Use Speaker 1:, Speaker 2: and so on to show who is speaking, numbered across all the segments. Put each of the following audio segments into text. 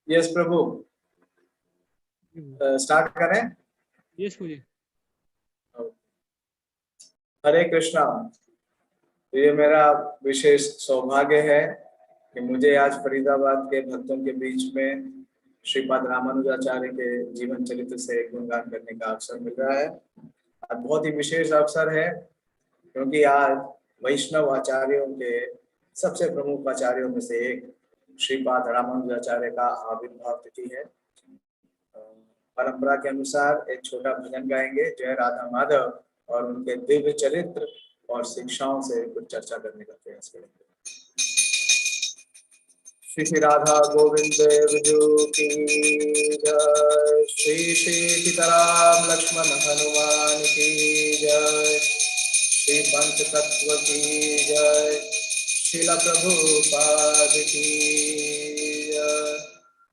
Speaker 1: Yes प्रभु, start करें।
Speaker 2: Yes मुझे।
Speaker 1: हरे कृष्णा। तो ये मेरा विशेष सौभाग्य है कि मुझे आज फरीदाबाद के भक्तों के बीच में श्रीपाद रामानुजाचार्य के जीवन चरित्र से गुणगान करने का अवसर मिल रहा है। आज बहुत ही विशेष अवसर है क्योंकि आज वैष्णव आचार्यों के सबसे प्रमुख आचार्यों में से एक श्रीपाद रामानुजाचार्य का आविर्भाव तिथि है। परंपरा के अनुसार एक छोटा भजन गाएंगे जय राधा माधव और उनके दिव्य चरित्र और शिक्षाओं से कुछ चर्चा करने का प्रयास करेंगे। श्री राधा गोविंद देव की जय। श्री सीताराम लक्ष्मण हनुमान की जय। श्री पंच तत्व की जय। श्रील प्रभुपाद की जय।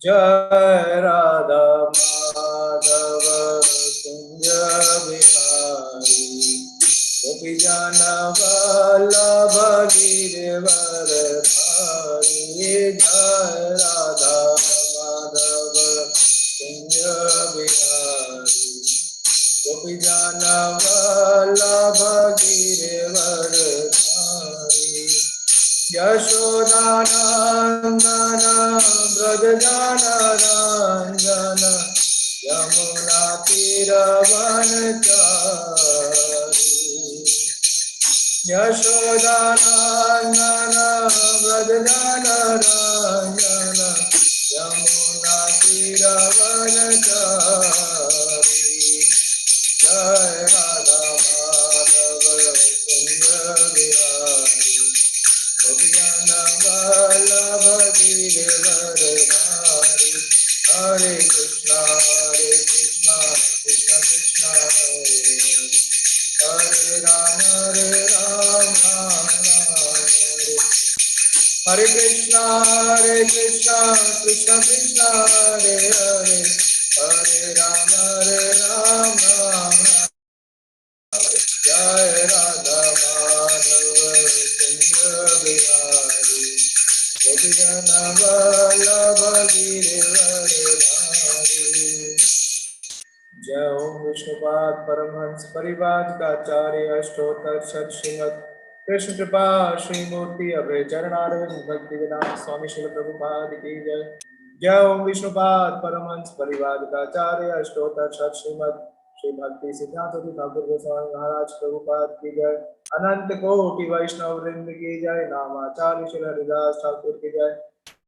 Speaker 1: जय राधा माधव कुंज बिहारी गोपी जन वल्लभ गिरिवर धारी। जय राधा माधव कुंज बिहारी गोपी जन वल्लभ गिरिवर धारी। यशोदानंदन ब्रज जन रंजन यमुना तीरवनचारी। यशोदानंदन ब्रज जन रंजन यमुना तीरवनचारी। जय राधा माधव कुंज बिहारी गोपी जन वल्लभ गिरिवर धारी। हरे कृष्णा कृष्ण कृष्ण हरे हरे राम राम हरे। हरे कृष्णा कृष्ण कृष्ण हरे हरे हरे राम राम हरे। जय राधा माधव कुंज बिहारी गोपी जन वल्लभ गिरिवर धारी। जय ओम विष्णुपाद परमहंस परिव्राजकाचार्य अष्टोत्तर शत श्रीमद कृष्ण कृपा श्रीमूर्ति अभय चरणारविंद भक्ति वेदांत स्वामी श्रील प्रभुपाद की जय। जय ओम विष्णुपाद परमहंस परिव्राजकाचार्य अष्टोत्तर शत श्रीमद श्री भक्ति सिद्धांत ठाकुर गोस्वामी महाराज प्रभुपाद की जय। अनंत कोटि वैष्णव वृंद की जय। नामाचार्य श्री हरिदास ठाकुर की जय।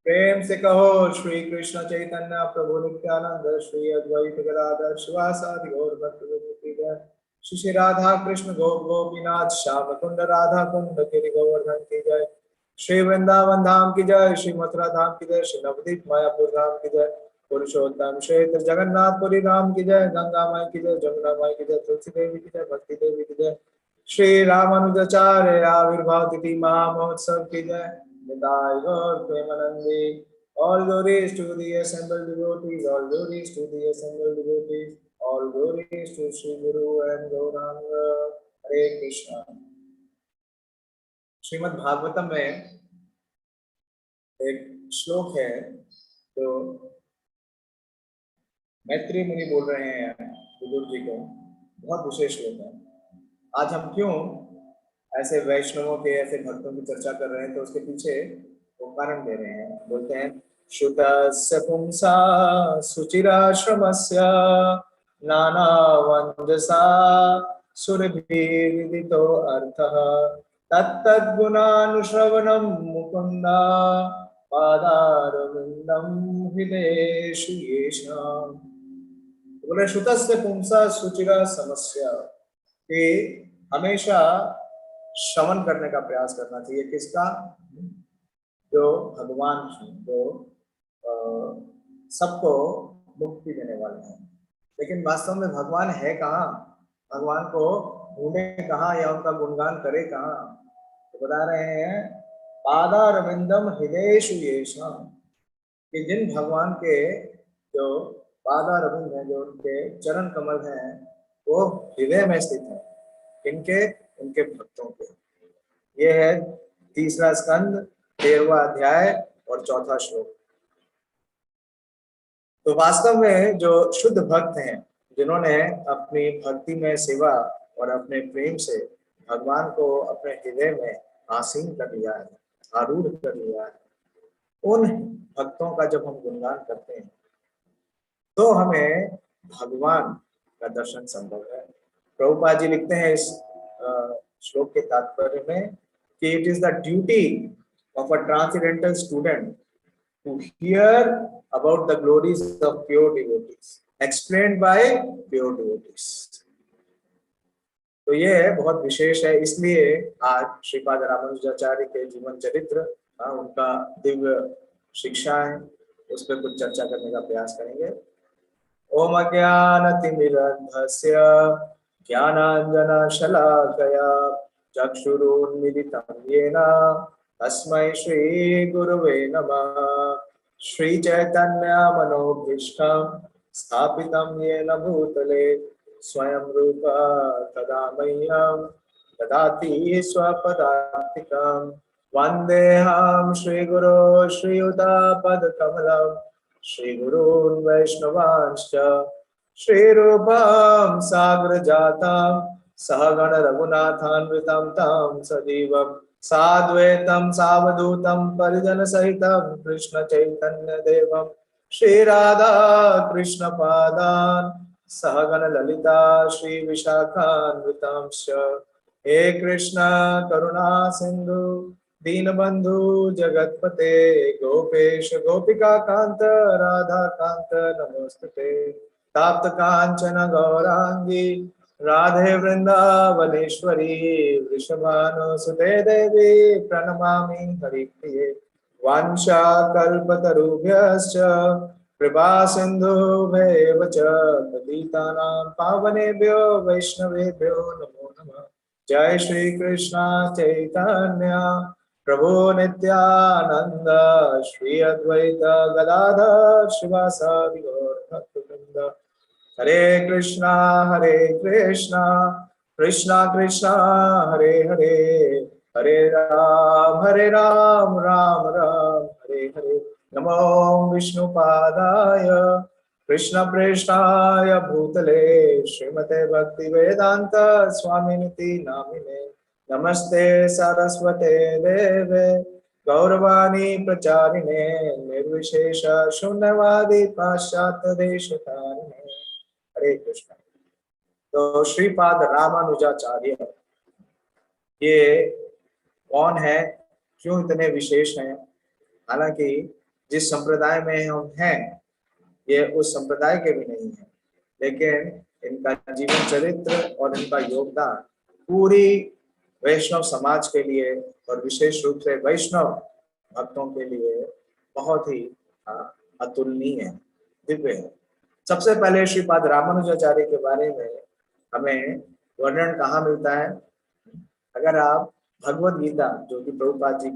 Speaker 1: प्रेम से कहो श्री कृष्ण चैतन्य प्रभु नित्यानंद श्री अद्वैत गदाधर शिवासादि गौर भक्तवृंद की जय। श्री राधा कृष्ण गोपीनाथ श्याम कुंड राधा कुंड गिरि गोवर्धन की जय। श्री वृंदावन धाम की जय। श्री मथुरा धाम की जय। श्री नवदीप मायापुर धाम की जय। पुरुषोत्तम क्षेत्र जगन्नाथपुरी धाम की जय। गंगा माई की जय। जमुना माई की जय। तुलसी देवी की जय। भक्ति देवी की जय। श्री रामानुजाचार्य आविर्भाव तिथि महामहोत्सव की जय। Nitai Gaur Premanandi. All glories to the assembled devotees, all glories to the assembled devotees, all glories to Sri Guru and Gauranga. Hare Krishna. Shrimad Bhagavatam में एक श्लोक है तो मैत्री मुनि बोल रहे हैं विदुर जी को, बहुत विशेष श्लोक है। आज हम क्यों ऐसे वैष्णवों के ऐसे भक्तों की चर्चा कर रहे हैं तो उसके पीछे वो कारण दे रहे हैं। बोलते हैं श्रुतस्य पुंसा सुचिराश्रमस्य नानावंदसा सुरभिर्विदितो अर्थः तत्तद्गुणानुश्रवणं मुकुन्दा पादारविन्दं हृदेषु येषाम्। बोले श्रुतस्य पुंसा सुचिरा समस्या कि हमेशा श्रवण करने का प्रयास करना चाहिए। किसका? जो भगवान जो सबको मुक्ति देने वाले हैं। लेकिन वास्तव में भगवान है कहाँ? भगवान को ढूंढे कहाँ या उनका गुणगान करे कहाँ? तो बता रहे हैं पादारविंदम हृदेषु येषाम् कि जिन भगवान के जो पादारविंद है, जो उनके चरण कमल हैं, वो हृदय में स्थित है। इनके, उनके भक्तों के। ये है तीसरा स्कंद, 13वां अध्याय और चौथा श्लोक। तो वास्तव में जो शुद्ध भक्त हैं, जिन्होंने अपनी भक्ति में सेवा और अपने प्रेम से भगवान को अपने हृदय में आसीन कर लिया है, आरूढ़ कर लिया है, उन भक्तों का जब हम गुणगान करते हैं तो हमें भगवान का दर्शन संभव है। प्रभुपाद जी लिखते हैं इस श्लोक के तात्पर्य में कि it is the duty of a transcendental student to hear about the glories of pure devotees explained by pure devotees। तो ये बहुत विशेष है, इसलिए आज श्रीपाद रामानुजाचार्य के जीवन चरित्र, उनका दिव्य शिक्षा है, उस पर कुछ चर्चा करने का प्रयास करेंगे। ओम अज्ञानतिमिरन्धस्य ज्ञानाञ्जनशलाकया चक्षुरुन्मीलितं येन तस्मै श्रीगुरुवे नमः। श्रीचैतन्यमनोभीष्टं स्थापितं येन भूतले स्वयं रूप तदा मह्यं ददाति स्वपदान्तिकं। वन्देऽहं श्रीगुरो श्रीयुतापदकमलं श्रीगुरून् वैष्णवांश्च श्रीरूपं साग्रजातं सहगण रघुनाथान्वितं तं सजीवं साद्वैतं सावधूतं परिजनसहितं कृष्ण चैतन्य देवं श्रीराधा कृष्ण पादान् सहगण ललिता श्री विशाखान्वितांश्च। हे कृष्ण करुणा सिंधु दीनबंधु जगतपते गोपेश गोपिका कांत राधा कांत नमोस्तुते। ताप्त कांचन गौरांगी राधे वृंदावनेश्वरी वृषभानुसुते देवी प्रणमामि हरिप्रिये। वाञ्छाकल्पतरुभ्यश्च कृपा सिन्धुभ्येव च पतितानां पावनेभ्यो वैष्णवेभ्यो नमो नमः। जय श्री कृष्ण चैतन्य प्रभु नित्यानंद श्री अद्वैत गदाधर शिवासादि गौर भक्तवृंद। हरे कृष्णा कृष्णा कृष्णा हरे हरे, हरे राम राम राम हरे हरे। नमो विष्णुपादाय कृष्ण प्रेष्ठाय भूतले श्रीमते भक्ति वेदांत स्वामिनिति नामिने। नमस्ते सरस्वते देवे गौरवाणी प्रचारिणे निर्विशेष शून्यवादी पाश्चात्य देशतारिणे। हरे कृष्ण। तो श्रीपाद रामानुजाचार्य ये कौन है, क्यों इतने विशेष हैं? हालांकि जिस संप्रदाय में हम हैं ये उस संप्रदाय के भी नहीं है, लेकिन इनका जीवन चरित्र और इनका योगदान पूरी वैष्णव समाज के लिए और विशेष रूप से वैष्णव भक्तों के लिए बहुत ही अतुलनीय है, दिव्य है। सबसे पहले श्रीपाद रामानुजाचार्य के बारे में हमें वर्णन कहाँ मिलता है? अगर आप भगवद गीता, जो कि प्रभुपाद जी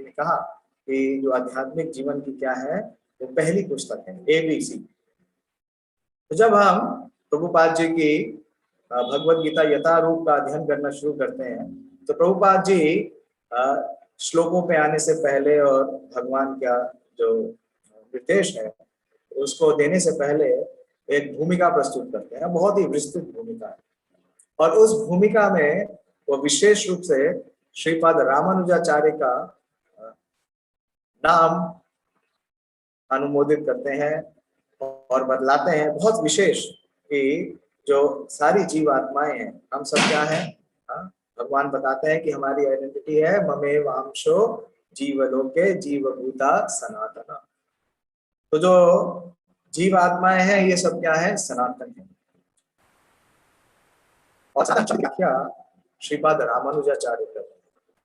Speaker 1: ने कहा कि जो आध्यात्मिक जीवन की क्या है, वो पहली पुस्तक है, ABC। तो जब हम प्रभुपाद जी की भगवद गीता यथारूप का अध्ययन करना शुरू करते हैं तो प्रभुपाद जी श्लोकों पे आने से पहले और भगवान का जो निर्देश है उसको देने से पहले एक भूमिका प्रस्तुत करते हैं, बहुत ही विस्तृत भूमिका है। और उस भूमिका में वो विशेष रूप से श्रीपाद रामानुजाचार्य का नाम अनुमोदित करते हैं और बतलाते हैं बहुत विशेष कि जो सारी जीव आत्माएं हैं, हम सब क्या हैं? भगवान बताते हैं कि हमारी आइडेंटिटी है ममे वांशो जीवलोके जीवभूता सनातना। तो जो जीव आत्माएं हैं ये सब क्या है? सनातन है। और व्याख्या श्रीपाद रामानुजाचार्य कर रहे हैं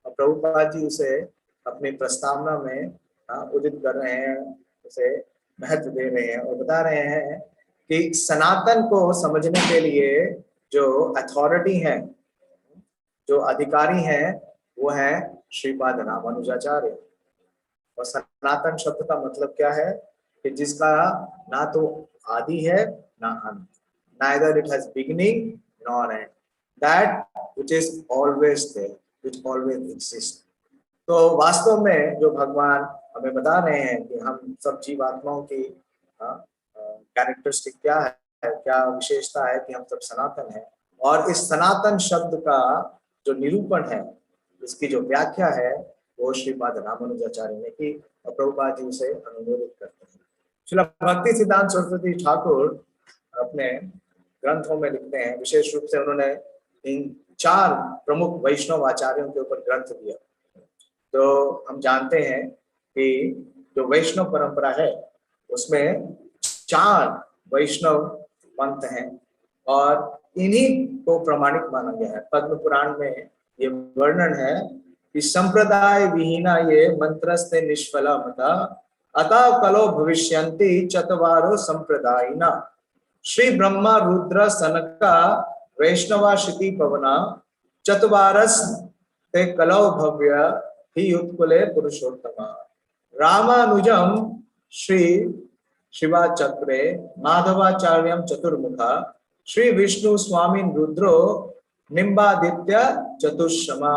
Speaker 1: और प्रभुपाद जी उसे अपनी प्रस्तावना में उदित कर रहे हैं, उसे महत्व दे रहे हैं और बता रहे हैं कि सनातन को समझने के लिए जो अथॉरिटी है, जो अधिकारी हैं, वो है श्रीपाद रामानुजाचार्य। और सनातन शब्द का मतलब क्या है? कि जिसका ना तो आदि है ना अंत, neither it has beginning nor end, that which is always there, which always exists। तो वास्तव में जो भगवान हमें बता रहे हैं कि हम सब जीवात्माओं की कैरेक्टरिस्टिक क्या है, क्या विशेषता है कि हम सब सनातन हैं। और इस सनातन शब्द का जो निरूपण है, इसकी जो व्याख्या है, वो श्रीपाद रामानुजाचार्य ने की और प्रभुपाद जी उसे अनुमोदित करते हैं। श्रील भक्ति सिद्धांत सरस्वती ठाकुर अपने ग्रंथों में लिखते हैं, विशेष रूप से उन्होंने इन 4 प्रमुख वैष्णव आचार्यों के ऊपर ग्रंथ दिया। तो हम जानते हैं कि जो वैष्णव परंपरा है उसमें 4 वैष्णव पंथ हैं और इन्हीं को प्रमाणिक माना गया है। पद्म पुराण में ये वर्णन है कि संप्रदाय विहीना ये मंत्रस्ते निष्फला मता अतः कलो भविष्यन्ति चत्वारो संप्रदायिना श्री ब्रह्मा रुद्र सनका वैष्णवा शिति पवना चत्वारस ते कलो भव्य ही उत्कुले पुरुषोत्तमा रामानुजम श्री शिवाचक्रे माधवाचार्यम चतुर्मुखा श्री विष्णु स्वामी रुद्रो निम्बादित्य चतुष्मा।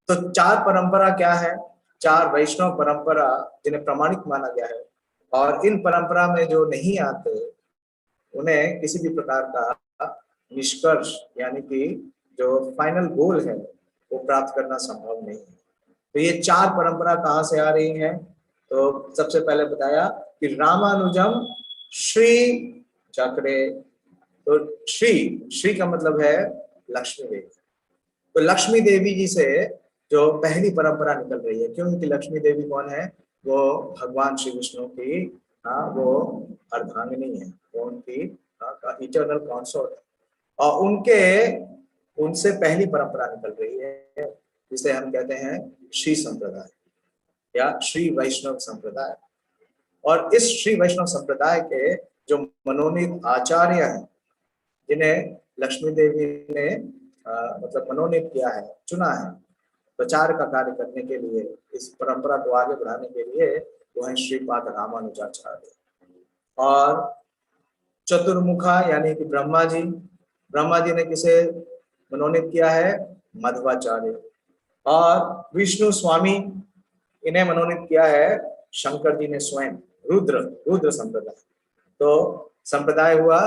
Speaker 1: तो 4 परंपरा क्या है? 4 वैष्णव परंपरा जिन्हें प्रमाणिक माना गया है, और इन परंपरा में जो नहीं आते उन्हें किसी भी प्रकार का निष्कर्ष यानी कि जो फाइनल गोल है वो प्राप्त करना संभव नहीं है। तो ये 4 परंपरा कहाँ से आ रही हैं? तो सबसे पहले बताया कि रामानुजम श्री चक्रे, तो श्री का मतलब है लक्ष्मी देवी। तो लक्ष्मी देवी जी से जो पहली परंपरा निकल रही है, क्योंकि लक्ष्मी देवी कौन है? वो भगवान श्री विष्णु की वो अर्धांगिनी है, वो उनकी इटर्नल कंसोर्ट है, और उनसे पहली परंपरा निकल रही है जिसे हम कहते हैं श्री संप्रदाय या श्री वैष्णव संप्रदाय। और इस श्री वैष्णव संप्रदाय के जो मनोनीत आचार्य हैं, जिन्हें लक्ष्मी देवी ने मतलब मनोनीत किया है, चुना है प्रचार का कार्य करने के लिए, इस परंपरा को आगे बढ़ाने के लिए, वो है श्रीपाद रामानुजाचार्य। और चतुर्मुखा यानी कि ब्रह्मा जी ने किसे मनोनीत किया है? मध्वाचार्य। और विष्णु स्वामी, इन्हें मनोनीत किया है शंकर जी ने स्वयं, रुद्र संप्रदाय। तो संप्रदाय हुआ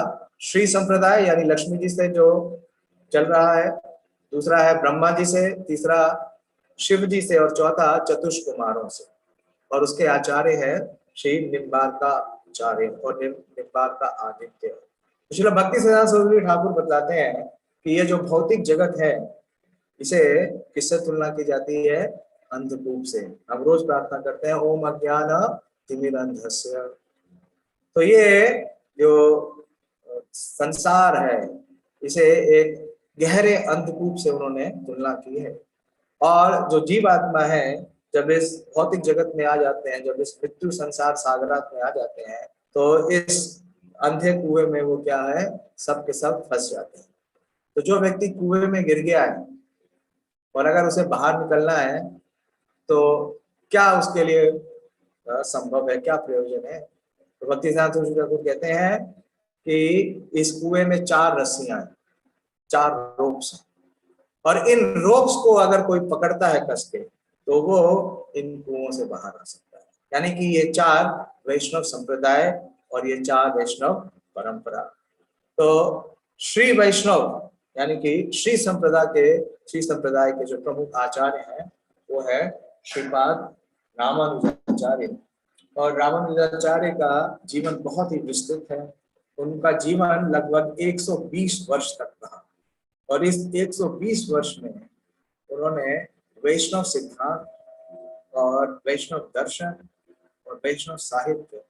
Speaker 1: श्री संप्रदाय यानी लक्ष्मी जी से जो चल रहा है, दूसरा है ब्रह्मा जी से, तीसरा शिव जी से, और चौथा चतुष्कुमारों से। और उसके आचार्य है श्री निम्बार्काचार्य और निम्बार्का आदित्य। श्रील भक्ति सिद्धांत सरस्वती ठाकुर बतलाते हैं कि ये जो भौतिक जगत है, इसे किससे तुलना की जाती है? अंधकूप से। हम रोज प्रार्थना करते हैं ओम अज्ञान तिमिरंधस्य। तो ये जो संसार है, इसे एक गहरे अंधकूप से उन्होंने तुलना की है। और जो जीवात्मा है, जब इस भौतिक जगत में आ जाते हैं, जब इस मृत्यु संसार सागरात में आ जाते हैं, तो इस अंधे कुएं में वो क्या है? सब के सब फंस जाते हैं। तो जो व्यक्ति कुएं में गिर गया है और अगर उसे बाहर निकलना है, तो क्या उसके लिए संभव है, क्या प्रयोजन है? तो भक्ति सिद्धांत सरस्वती ठाकुर कहते हैं कि इस कुएं में 4 रस्सियां हैं, 4 रोप्स हैं, और इन रोप्स को अगर कोई पकड़ता है कस के, तो वो इन कुओं से बाहर आ सकता है। यानी कि ये 4 वैष्णव संप्रदाय और ये 4 वैष्णव परंपरा। तो श्री वैष्णव यानी कि श्री संप्रदाय के जो प्रमुख आचार्य हैं, वो है श्रीपाद रामानुजाचार्य। और रामानुजाचार्य का जीवन बहुत ही विस्तृत है। उनका जीवन लगभग 120 वर्ष तक रहा, और इस 120 वर्ष में उन्होंने वैष्णव सिद्धांत और वैष्णव दर्शन और वैष्णव साहित्य,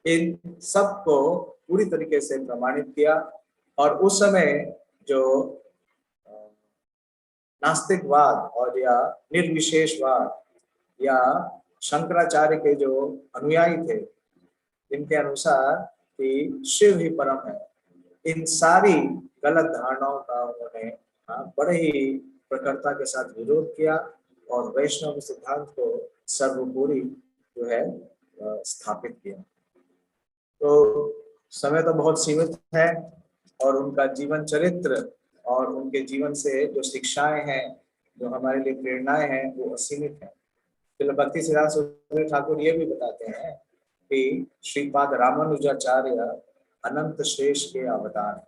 Speaker 1: इन सब को पूरी तरीके से प्रमाणित किया। और उस समय जो नास्तिकवाद और या निर्विशेषवाद या शंकराचार्य के जो अनुयायी थे, इनके अनुसार कि शिव ही परम है, इन सारी गलत धारणाओं का उन्होंने बड़े ही प्रखरता के साथ विरोध किया और वैष्णव सिद्धांत को सर्वोपरि जो है स्थापित किया। तो समय तो बहुत सीमित है और उनका जीवन चरित्र और उनके जीवन से जो शिक्षाएं हैं, जो हमारे लिए प्रेरणाएं हैं, वो असीमित है। फिर भक्ति सिद्धांत सूर्य ठाकुर ये भी बताते हैं कि श्रीपाद रामानुजाचार्य अनंत शेष के अवतार हैं।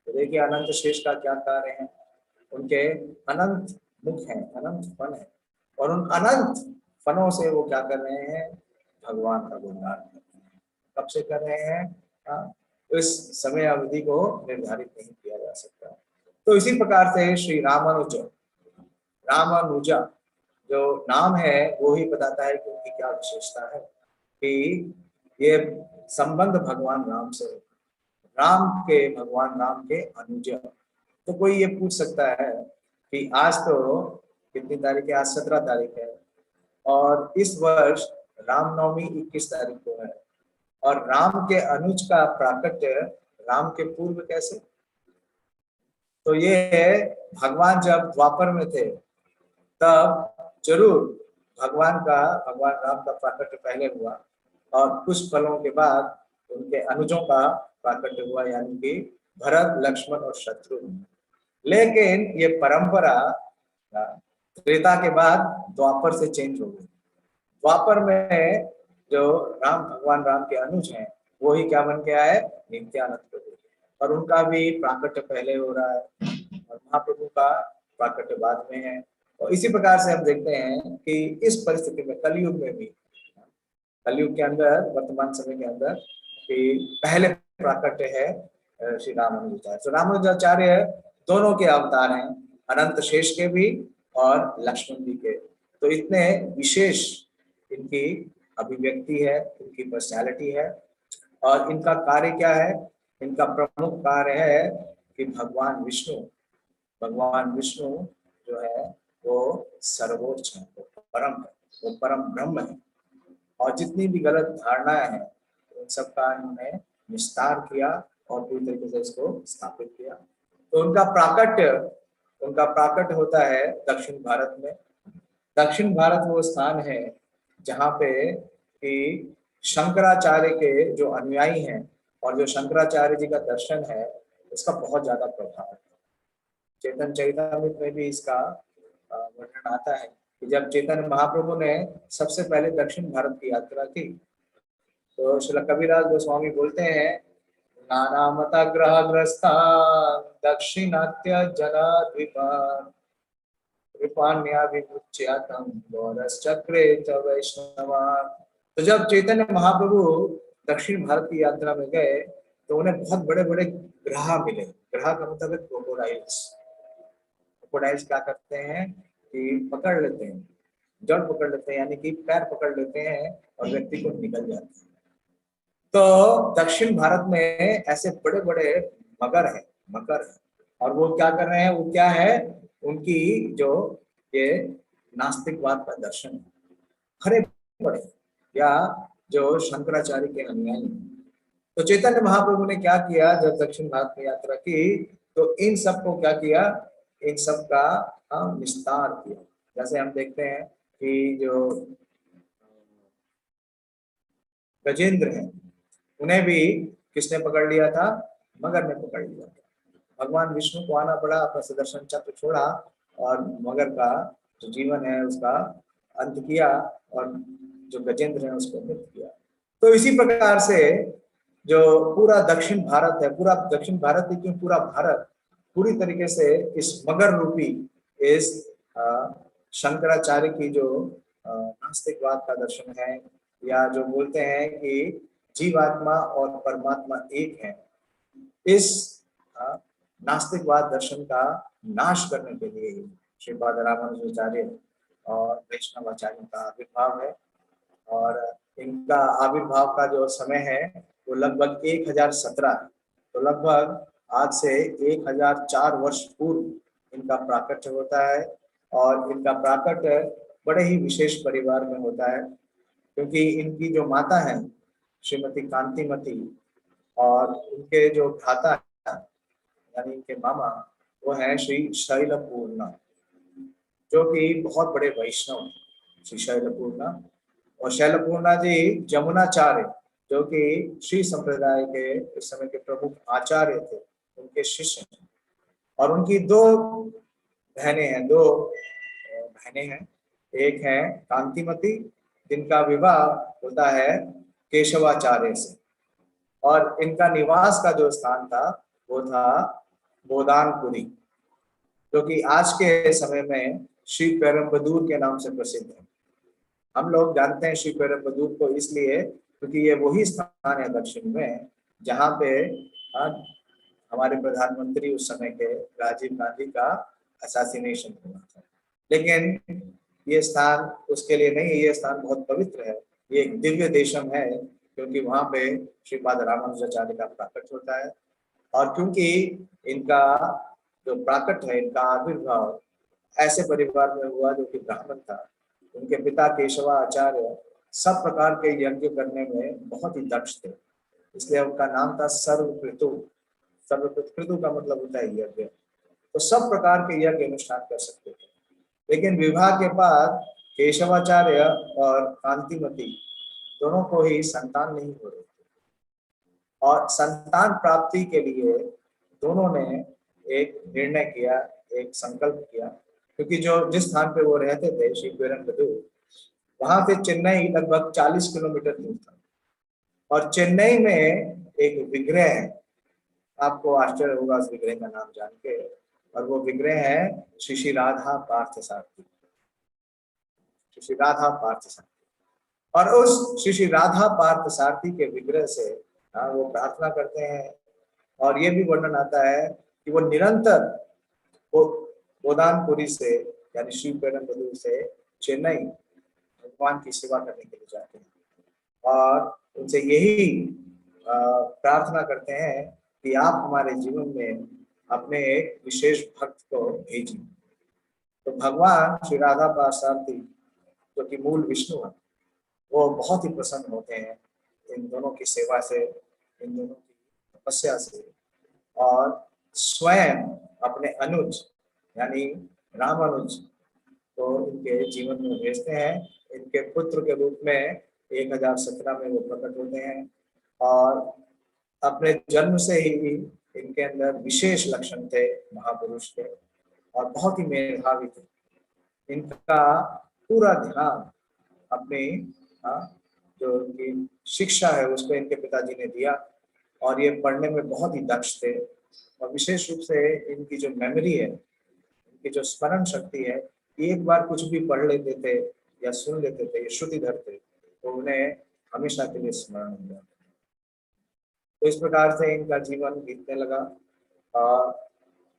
Speaker 1: तो देखिए अनंत शेष का क्या कार्य है, उनके अनंत मुख हैं, अनंत फन है, और उन अनंत फनों से वो क्या कर रहे हैं, भगवान का गुणगान कर रहे हैं। कब से कर रहे हैं? तो इस समय अवधि को निर्धारित नहीं किया जा सकता। तो इसी प्रकार से श्री रामानुजा जो नाम है वो ही बताता है कि उनकी क्या विशेषता है, कि ये संबंध भगवान राम से, भगवान राम के अनुज। तो कोई ये पूछ सकता है कि आज तो कितनी तारीख है, आज 17 तारीख है, और इस वर्ष रामनवमी 21 तारीख को है, और राम के अनुज का प्राकट्य राम के पूर्व कैसे? तो ये भगवान जब द्वापर में थे तब जरूर भगवान राम का प्राकट्य पहले हुआ, और कुछ पलों के बाद उनके अनुजों का प्राकट्य हुआ, यानी कि भरत, लक्ष्मण और शत्रुघ्न। लेकिन ये परंपरा त्रेता के बाद द्वापर से चेंज हो गई। द्वापर में जो भगवान राम के अनुज हैं वो ही क्या बन के आए, नित्यानंद प्रभु, और उनका भी प्राकट्य पहले हो रहा है और महाप्रभु का प्राकट्य बाद में है। और इसी प्रकार से हम देखते हैं कि इस परिस्थिति में कलयुग में भी, कलयुग के अंदर, वर्तमान समय के अंदर, कि पहले प्राकट्य है श्री रामानुजाचार्य। तो रामानुजाचार्य दोनों के अवतार हैं, अनंत शेष के भी और लक्ष्मण जी के। तो इतने विशेष इनकी अभिव्यक्ति है, इनकी पर्सनैलिटी है, और इनका कार्य क्या है? इनका प्रमुख कार्य है कि भगवान विष्णु जो है वो सर्वोच्च है, वो परम है, वो परम ब्रह्म है, और जितनी भी गलत धारणाएं हैं उन सबका इन्होंने विस्तार किया और पूरी तरीके से इसको स्थापित किया। तो उनका प्राकट्य होता है दक्षिण भारत में। दक्षिण भारत वो स्थान है जहाँ पे कि शंकराचार्य के जो अनुयायी हैं और जो शंकराचार्य जी का दर्शन है उसका बहुत ज्यादा प्रभाव है। चैतन्य चरितामृत में भी इसका वर्णन आता है कि जब चैतन्य महाप्रभु ने सबसे पहले दक्षिण भारत की यात्रा की, तो श्री कबीरदास गोस्वामी बोलते हैं, नाना मता ग्रह ग्रस्ता दक्षिणात्य जना चक्रे च वैष्णवा। तो जब चैतन्य महाप्रभु दक्षिण भारत की यात्रा में गए तो उन्हें बहुत बड़े बड़े ग्रह मिले। ग्रह का मतलब है क्रोकोडाइल्स। क्रोकोडाइल्स क्या करते हैं कि पकड़ लेते हैं, जड़ पकड़ लेते हैं, यानी कि पैर पकड़ लेते हैं और व्यक्ति को निकल जाते हैं। तो दक्षिण भारत में ऐसे बड़े बड़े मकर है, और वो क्या कर रहे हैं, वो क्या है, उनकी जो ये नास्तिकवाद का दर्शन है, हरे बड़े, या जो शंकराचार्य के अनुयायी। तो चैतन्य महाप्रभु ने क्या किया, जब दक्षिण भारत में यात्रा की तो इन सब को क्या किया, इन सब का विस्तार किया। जैसे हम देखते हैं कि जो गजेंद्र हैं उन्हें भी किसने पकड़ लिया था, मगर ने पकड़ लिया था। भगवान विष्णु को आना पड़ा, अपना सुदर्शन चक्र छोड़ा और मगर का जो जीवन है उसका अंत किया, और जो गजेंद्र है उसको मृत किया। तो इसी प्रकार से जो पूरा दक्षिण भारत है, पूरा दक्षिण भारत ही क्यों, पूरा भारत पूरी तरीके से इस मगर रूपी, इस शंकराचार्य की जो नास्तिकवाद का दर्शन है, या जो बोलते हैं कि जीवात्मा और परमात्मा एक है, इस नास्तिकवाद दर्शन का नाश करने के लिए श्रीपाद रामानुजाचार्य और वैष्णवाचार्य का आविर्भाव है। और इनका आविर्भाव का जो समय है वो लगभग 1017 है। तो लगभग आज से 1004 वर्ष पूर्व इनका प्राकट्य होता है, और इनका प्राकट्य बड़े ही विशेष परिवार में होता है, क्योंकि इनकी जो माता है श्रीमती कांतिमती, और उनके जो भ्राता यानी इनके मामा, वो है श्री शैलपूर्णा, जो कि बहुत बड़े वैष्णव, श्री शैलपूर्णा। और शैलपूर्णा जी जमुनाचार्य, जो कि श्री संप्रदाय के उस समय के प्रमुख आचार्य थे, उनके शिष्य हैं। और उनकी दो बहनें हैं, दो बहनें हैं। एक है कांतिमती, जिनका विवाह होता है केशवाचार्य से, और इनका निवास का जो स्थान था वो था गोदानपुरी, जो कि आज के समय में श्री पेरुम्बदूर के नाम से प्रसिद्ध है। हम लोग जानते हैं श्री पेरुम्बदूर को इसलिए क्योंकि ये वही स्थान है दक्षिण में जहाँ पे हमारे प्रधानमंत्री उस समय के राजीव गांधी का असैसिनेशन हुआ था। लेकिन ये स्थान उसके लिए नहीं, ये स्थान बहुत पवित्र है, ये एक दिव्य देशम है, क्योंकि वहाँ पे श्रीपाद रामानुजाचार्य का प्राकट होता है। और क्योंकि इनका जो प्राकट है, इनका आविर्भाव ऐसे परिवार में हुआ जो कि ब्राह्मण था। उनके पिता केशवाचार्य सब प्रकार के यज्ञ करने में बहुत ही दक्ष थे, इसलिए उनका नाम था सर्वकृतु। सर्वकृतु का मतलब होता है यज्ञ, तो सब प्रकार के यज्ञ अनुष्ठान कर सकते थे। लेकिन विवाह के बाद केशवाचार्य और कांतिमती दोनों को ही संतान नहीं हो रहे थे, और संतान प्राप्ति के लिए दोनों ने एक निर्णय किया, एक संकल्प किया, क्योंकि जो जिस स्थान पे वो रहते थे श्री पेरुम्बदूर, वहां से चेन्नई लगभग 40 किलोमीटर दूर था। और चेन्नई में एक विग्रह है, आपको आश्चर्य होगा उस विग्रह का नाम जान के, और वो विग्रह है श्री श्री राधा पार्थसारथी, श्री श्री राधा पार्थसारथी। और उस श्री श्री राधा पार्थसारथी के विग्रह से वो प्रार्थना करते हैं, और ये भी वर्णन आता है कि वो निरंतर वो गोदानपुरी से यानी श्री पेरुम्बदूर से चेन्नई भगवान की सेवा करने के लिए जाते हैं, और उनसे यही प्रार्थना करते हैं कि आप हमारे जीवन में अपने एक विशेष भक्त को भेजिए। तो भगवान श्री राधा पार्थसारथी जो कि मूल विष्णु है, वो बहुत ही प्रसन्न होते हैं इन दोनों की सेवा से, इन दोनों की तपस्या से, और स्वयं अपने अनुज यानी रामानुज को इनके जीवन में भेजते हैं। इनके पुत्र के रूप में 1017 में वो प्रकट होते हैं, और अपने जन्म से ही इनके अंदर विशेष लक्षण थे महापुरुष के, और बहुत ही मेधावी थे। इनका पूरा ध्यान अपनी जो इनकी शिक्षा है उस पर इनके पिताजी ने दिया, और ये पढ़ने में बहुत ही दक्ष थे। और विशेष रूप से इनकी जो मेमोरी है, इनकी जो स्मरण शक्ति है, एक बार कुछ भी पढ़ लेते थे या सुन लेते थे, श्रुतिधर थे, तो उन्हें हमेशा के लिए स्मरण हो जाता। तो इस प्रकार से इनका जीवन बीतने लगा, और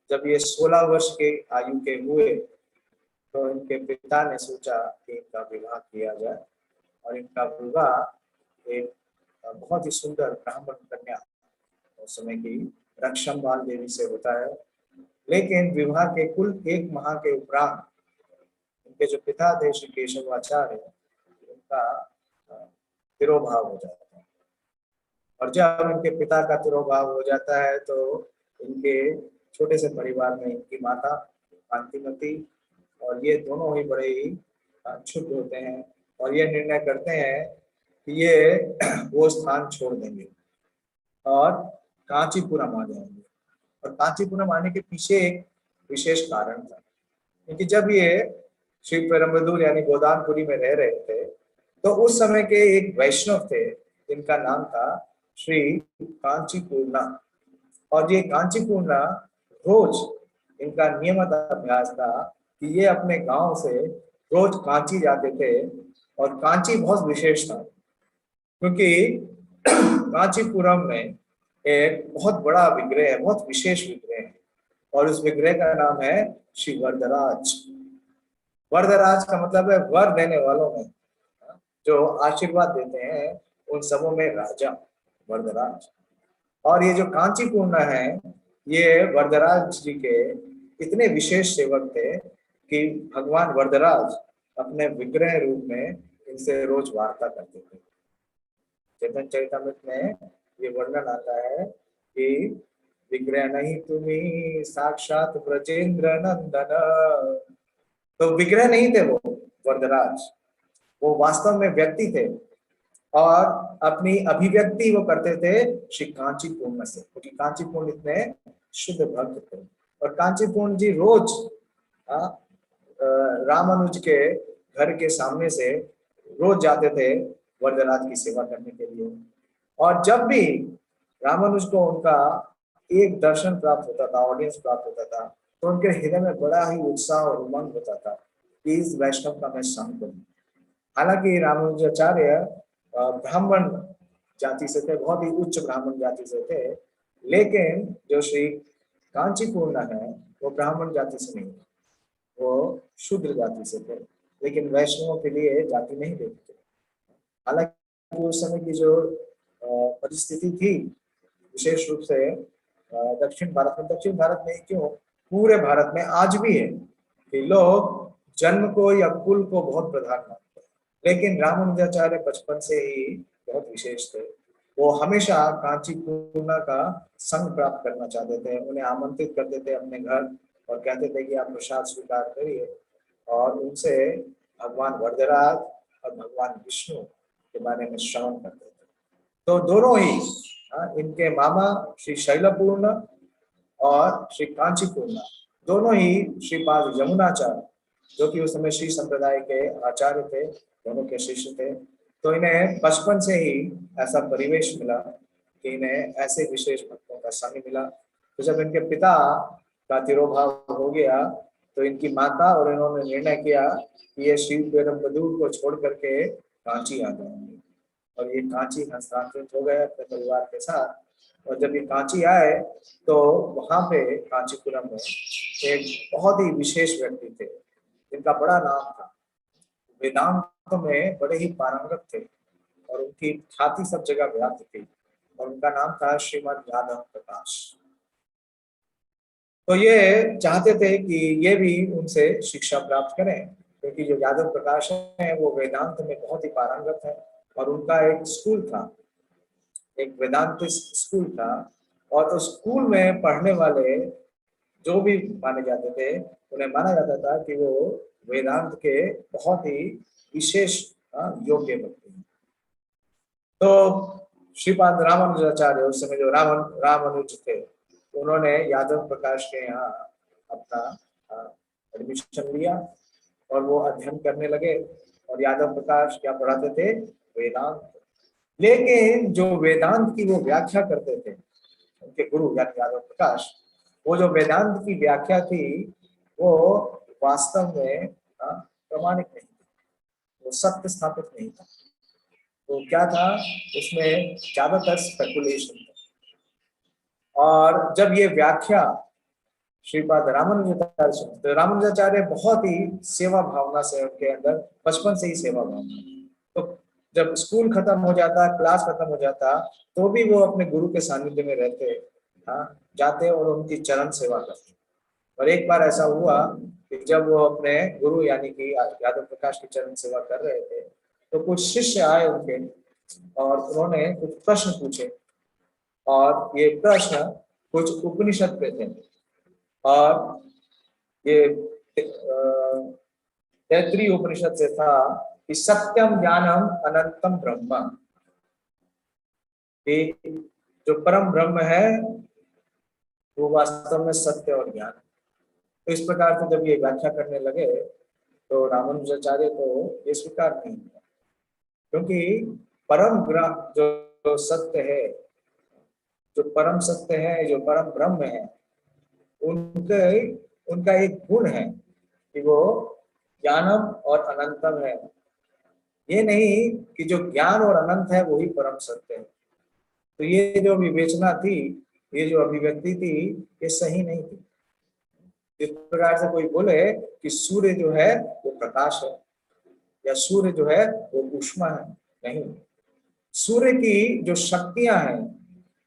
Speaker 1: जब ये 16 वर्ष के आयु के हुए तो इनके पिता ने सोचा कि इनका विवाह किया जाए, और इनका विवाह एक बहुत ही सुंदर ब्राह्मण कन्या उस समय की रक्षमबाल देवी से होता है। लेकिन विवाह के कुल 1 माह के उपरांत उनके जो पिता थे श्री केशवाचार्य, उनका तिरोभाव हो जाता है। और जब उनके पिता का तिरोभाव हो जाता है तो इनके छोटे से परिवार में इनकी माता कांतिमती और ये दोनों ही बड़े ही क्षुब्ध होते हैं, और ये निर्णय करते हैं कि ये वो स्थान छोड़ देंगे और कांचीपुरम आ जाएंगे। और कांचीपुरम आने के पीछे एक विशेष कारण था, क्योंकि जब ये श्री पेरुम्बदूर यानी गोदानपुरी में रह रहे थे तो उस समय के एक वैष्णव थे जिनका नाम था श्री कांचीपूर्णा। और ये कांचीपूर्णा रोज इनका नियमित अभ्यास था कि ये अपने गांव से रोज कांची जाते थे। और कांची बहुत विशेष था क्योंकि कांचीपुरम में एक बहुत बड़ा विग्रह है, बहुत विशेष विग्रह है, और उस विग्रह का नाम है श्री वरदराज। वरदराज का मतलब है वर देने वालों में, जो आशीर्वाद देते हैं उन सबों में राजा वरदराज। और ये जो कांचीपूर्णा है, ये वरदराज जी के इतने विशेष सेवक थे कि भगवान वरदराज अपने विग्रह रूप में इनसे रोज वार्ता करते थे। चैतन्य चरितमृत में ये वर्णन आता है कि विग्रह नहीं तुम्ही साक्षात ब्रजेंद्र नंदन। तो विग्रह नहीं थे वो वरदराज, वो वास्तव में व्यक्ति थे और अपनी अभिव्यक्ति वो करते थे श्री कांचीपूर्ण से, क्योंकि कांचीपूर्ण इतने शुद्ध भक्त थे। और कांचीपूर्ण जी रोज रामानुज के घर के सामने से रोज जाते थे वरदराज की सेवा करने के लिए। और जब भी रामानुज को उनका एक दर्शन प्राप्त होता था, ऑडियंस प्राप्त होता था, तो उनके हृदय में बड़ा ही उत्साह और उमंग होता था कि इस वैष्णव का मैं संग करूं। हालांकि रामानुजाचार्य ब्राह्मण जाति से थे, बहुत ही उच्च ब्राह्मण जाति से थे, लेकिन जो श्री कांचीपूर्ण है वो ब्राह्मण जाति से नहीं थे, वो शूद्र जाति से थे, लेकिन वैष्णवों के लिए जाति नहीं देखते। हालांकि उस समय की जो परिस्थिति थी, विशेष रूप से दक्षिण भारत में क्यों, पूरे भारत में आज भी है कि लोग जन्म को या कुल को बहुत प्रधान मानते हैं, लेकिन रामानुजाचार्य बचपन से ही बहुत विशेष थे। वो हमेशा कांचीपूर्ण का संग प्राप्त करना चाहते थे, उन्हें आमंत्रित करते थे अपने घर और कहते थे कि आप प्रसाद स्वीकार करिए, और उनसे भगवान वरदराज और भगवान विष्णु के बारे में श्रवण करते थे। तो दोनों ही इनके मामा श्री शैलपूर्ण और श्री कांचीपूर्ण दोनों ही श्रीपाद यमुनाचार्य, जो कि उस समय श्री संप्रदाय के आचार्य थे, दोनों के शिष्य थे। तो इन्हें बचपन से ही ऐसा परिवेश मिला कि इन्हें ऐसे विशेष भक्तों का संग मिला। तो जब इनके पिता का तिरोभाव हो गया तो इनकी माता और इन्होंने निर्णय किया कि ये श्री पेरुम्बदूर को छोड़ करके कांची आ जाएंगे, और ये कांची हस्तांतरित हो गए अपने परिवार के साथ। और जब ये कांची आए तो वहां पे कांचीपुरम में एक बहुत ही विशेष व्यक्ति थे जिनका बड़ा नाम था, वेदांत में बड़े ही पारंगत थे और उनकी ख्याति सब जगह व्याप्त थी, और उनका नाम था श्रीमद यादव प्रकाश। तो ये चाहते थे कि ये भी उनसे शिक्षा प्राप्त करें, क्योंकि जो यादव प्रकाश है वो वेदांत में बहुत ही पारंगत है, और उनका एक स्कूल था, एक वेदांत स्कूल था, और उस स्कूल में पढ़ने वाले जो भी माने जाते थे, उन्हें माना जाता था कि वो वेदांत के बहुत ही विशेष योग्य व्यक्ति हैं। तो श्रीपाद रामानुजाचार्य उस समय जो रामानुज थे, उन्होंने यादव प्रकाश के यहाँ अपना एडमिशन लिया और वो अध्ययन करने लगे। और यादव प्रकाश क्या पढ़ाते थे? वेदांत। लेकिन जो वेदांत की वो व्याख्या करते थे उनके गुरु यानी यादव प्रकाश, वो जो वेदांत की व्याख्या थी वो वास्तव में प्रमाणिक नहीं थी, वो सत्य स्थापित नहीं था। तो क्या था उसमें? ज्यादातर स्पेकुलेशन था। और जब ये व्याख्या श्रीपाद रामानुजाचार्य, तो रामानुजाचार्य बहुत ही सेवा भावना से उनके अंदर बचपन से ही सेवा भावना, तो जब स्कूल खत्म हो जाता, क्लास खत्म हो जाता, तो भी वो अपने गुरु के सानिध्य में रहते, जाते और उनकी चरण सेवा करते। और एक बार ऐसा हुआ कि जब वो अपने गुरु यानी कि यादव प्रकाश की चरण सेवा कर रहे थे, तो कुछ शिष्य आए उनके और उन्होंने कुछ प्रश्न पूछे, और ये प्रश्न कुछ उपनिषद पे थे। और ये तैत्रीय उपनिषद से था कि सत्यम ज्ञानम अनंतम ब्रह्म, कि जो परम ब्रह्म है वो वास्तव में सत्य और ज्ञान। तो इस प्रकार से जब ये व्याख्या करने लगे तो रामानुजाचार्य को ये स्वीकार नहीं हुआ, क्योंकि परम जो सत्य है, जो परम सत्य है, जो परम ब्रह्म है, उनके उनका एक गुण है कि वो ज्ञानम और अनंतम है। ये नहीं कि जो ज्ञान और अनंत है वही परम सत्य है। तो ये जो विवेचना थी, ये जो अभिव्यक्ति थी, ये सही नहीं थी। इस प्रकार से कोई बोले कि सूर्य जो है वो प्रकाश है या सूर्य जो है वो ऊष्मा है, नहीं। सूर्य की जो शक्तियां हैं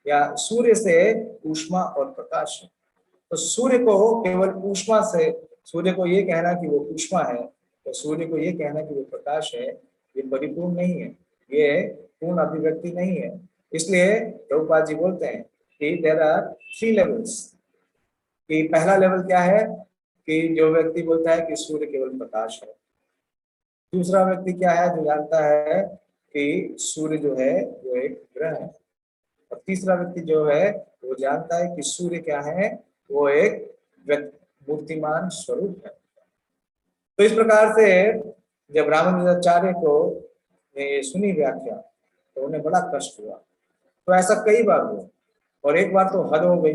Speaker 1: या सूर्य से ऊष्मा और प्रकाश है, तो सूर्य को केवल ऊष्मा से, सूर्य को ये कहना कि वो ऊष्मा है, तो सूर्य को ये कहना कि वो प्रकाश है, ये परिपूर्ण नहीं है, ये पूर्ण अभिव्यक्ति नहीं है। इसलिए प्रभुपाद जी बोलते हैं कि देयर आर 3 लेवल्स। कि पहला लेवल क्या है कि जो व्यक्ति बोलता है कि सूर्य केवल प्रकाश है। दूसरा व्यक्ति क्या है? जो जानता है कि सूर्य जो है वो एक ग्रह है, और तीसरा व्यक्ति जो है वो जानता है कि सूर्य क्या है, वो एक मूर्तिमान स्वरूप है। तो इस प्रकार से जब रामानुजाचार्य को ये सुनी व्याख्या तो उन्हें बड़ा कष्ट हुआ। तो ऐसा कई बार हुआ, और एक बार तो हद हो गई,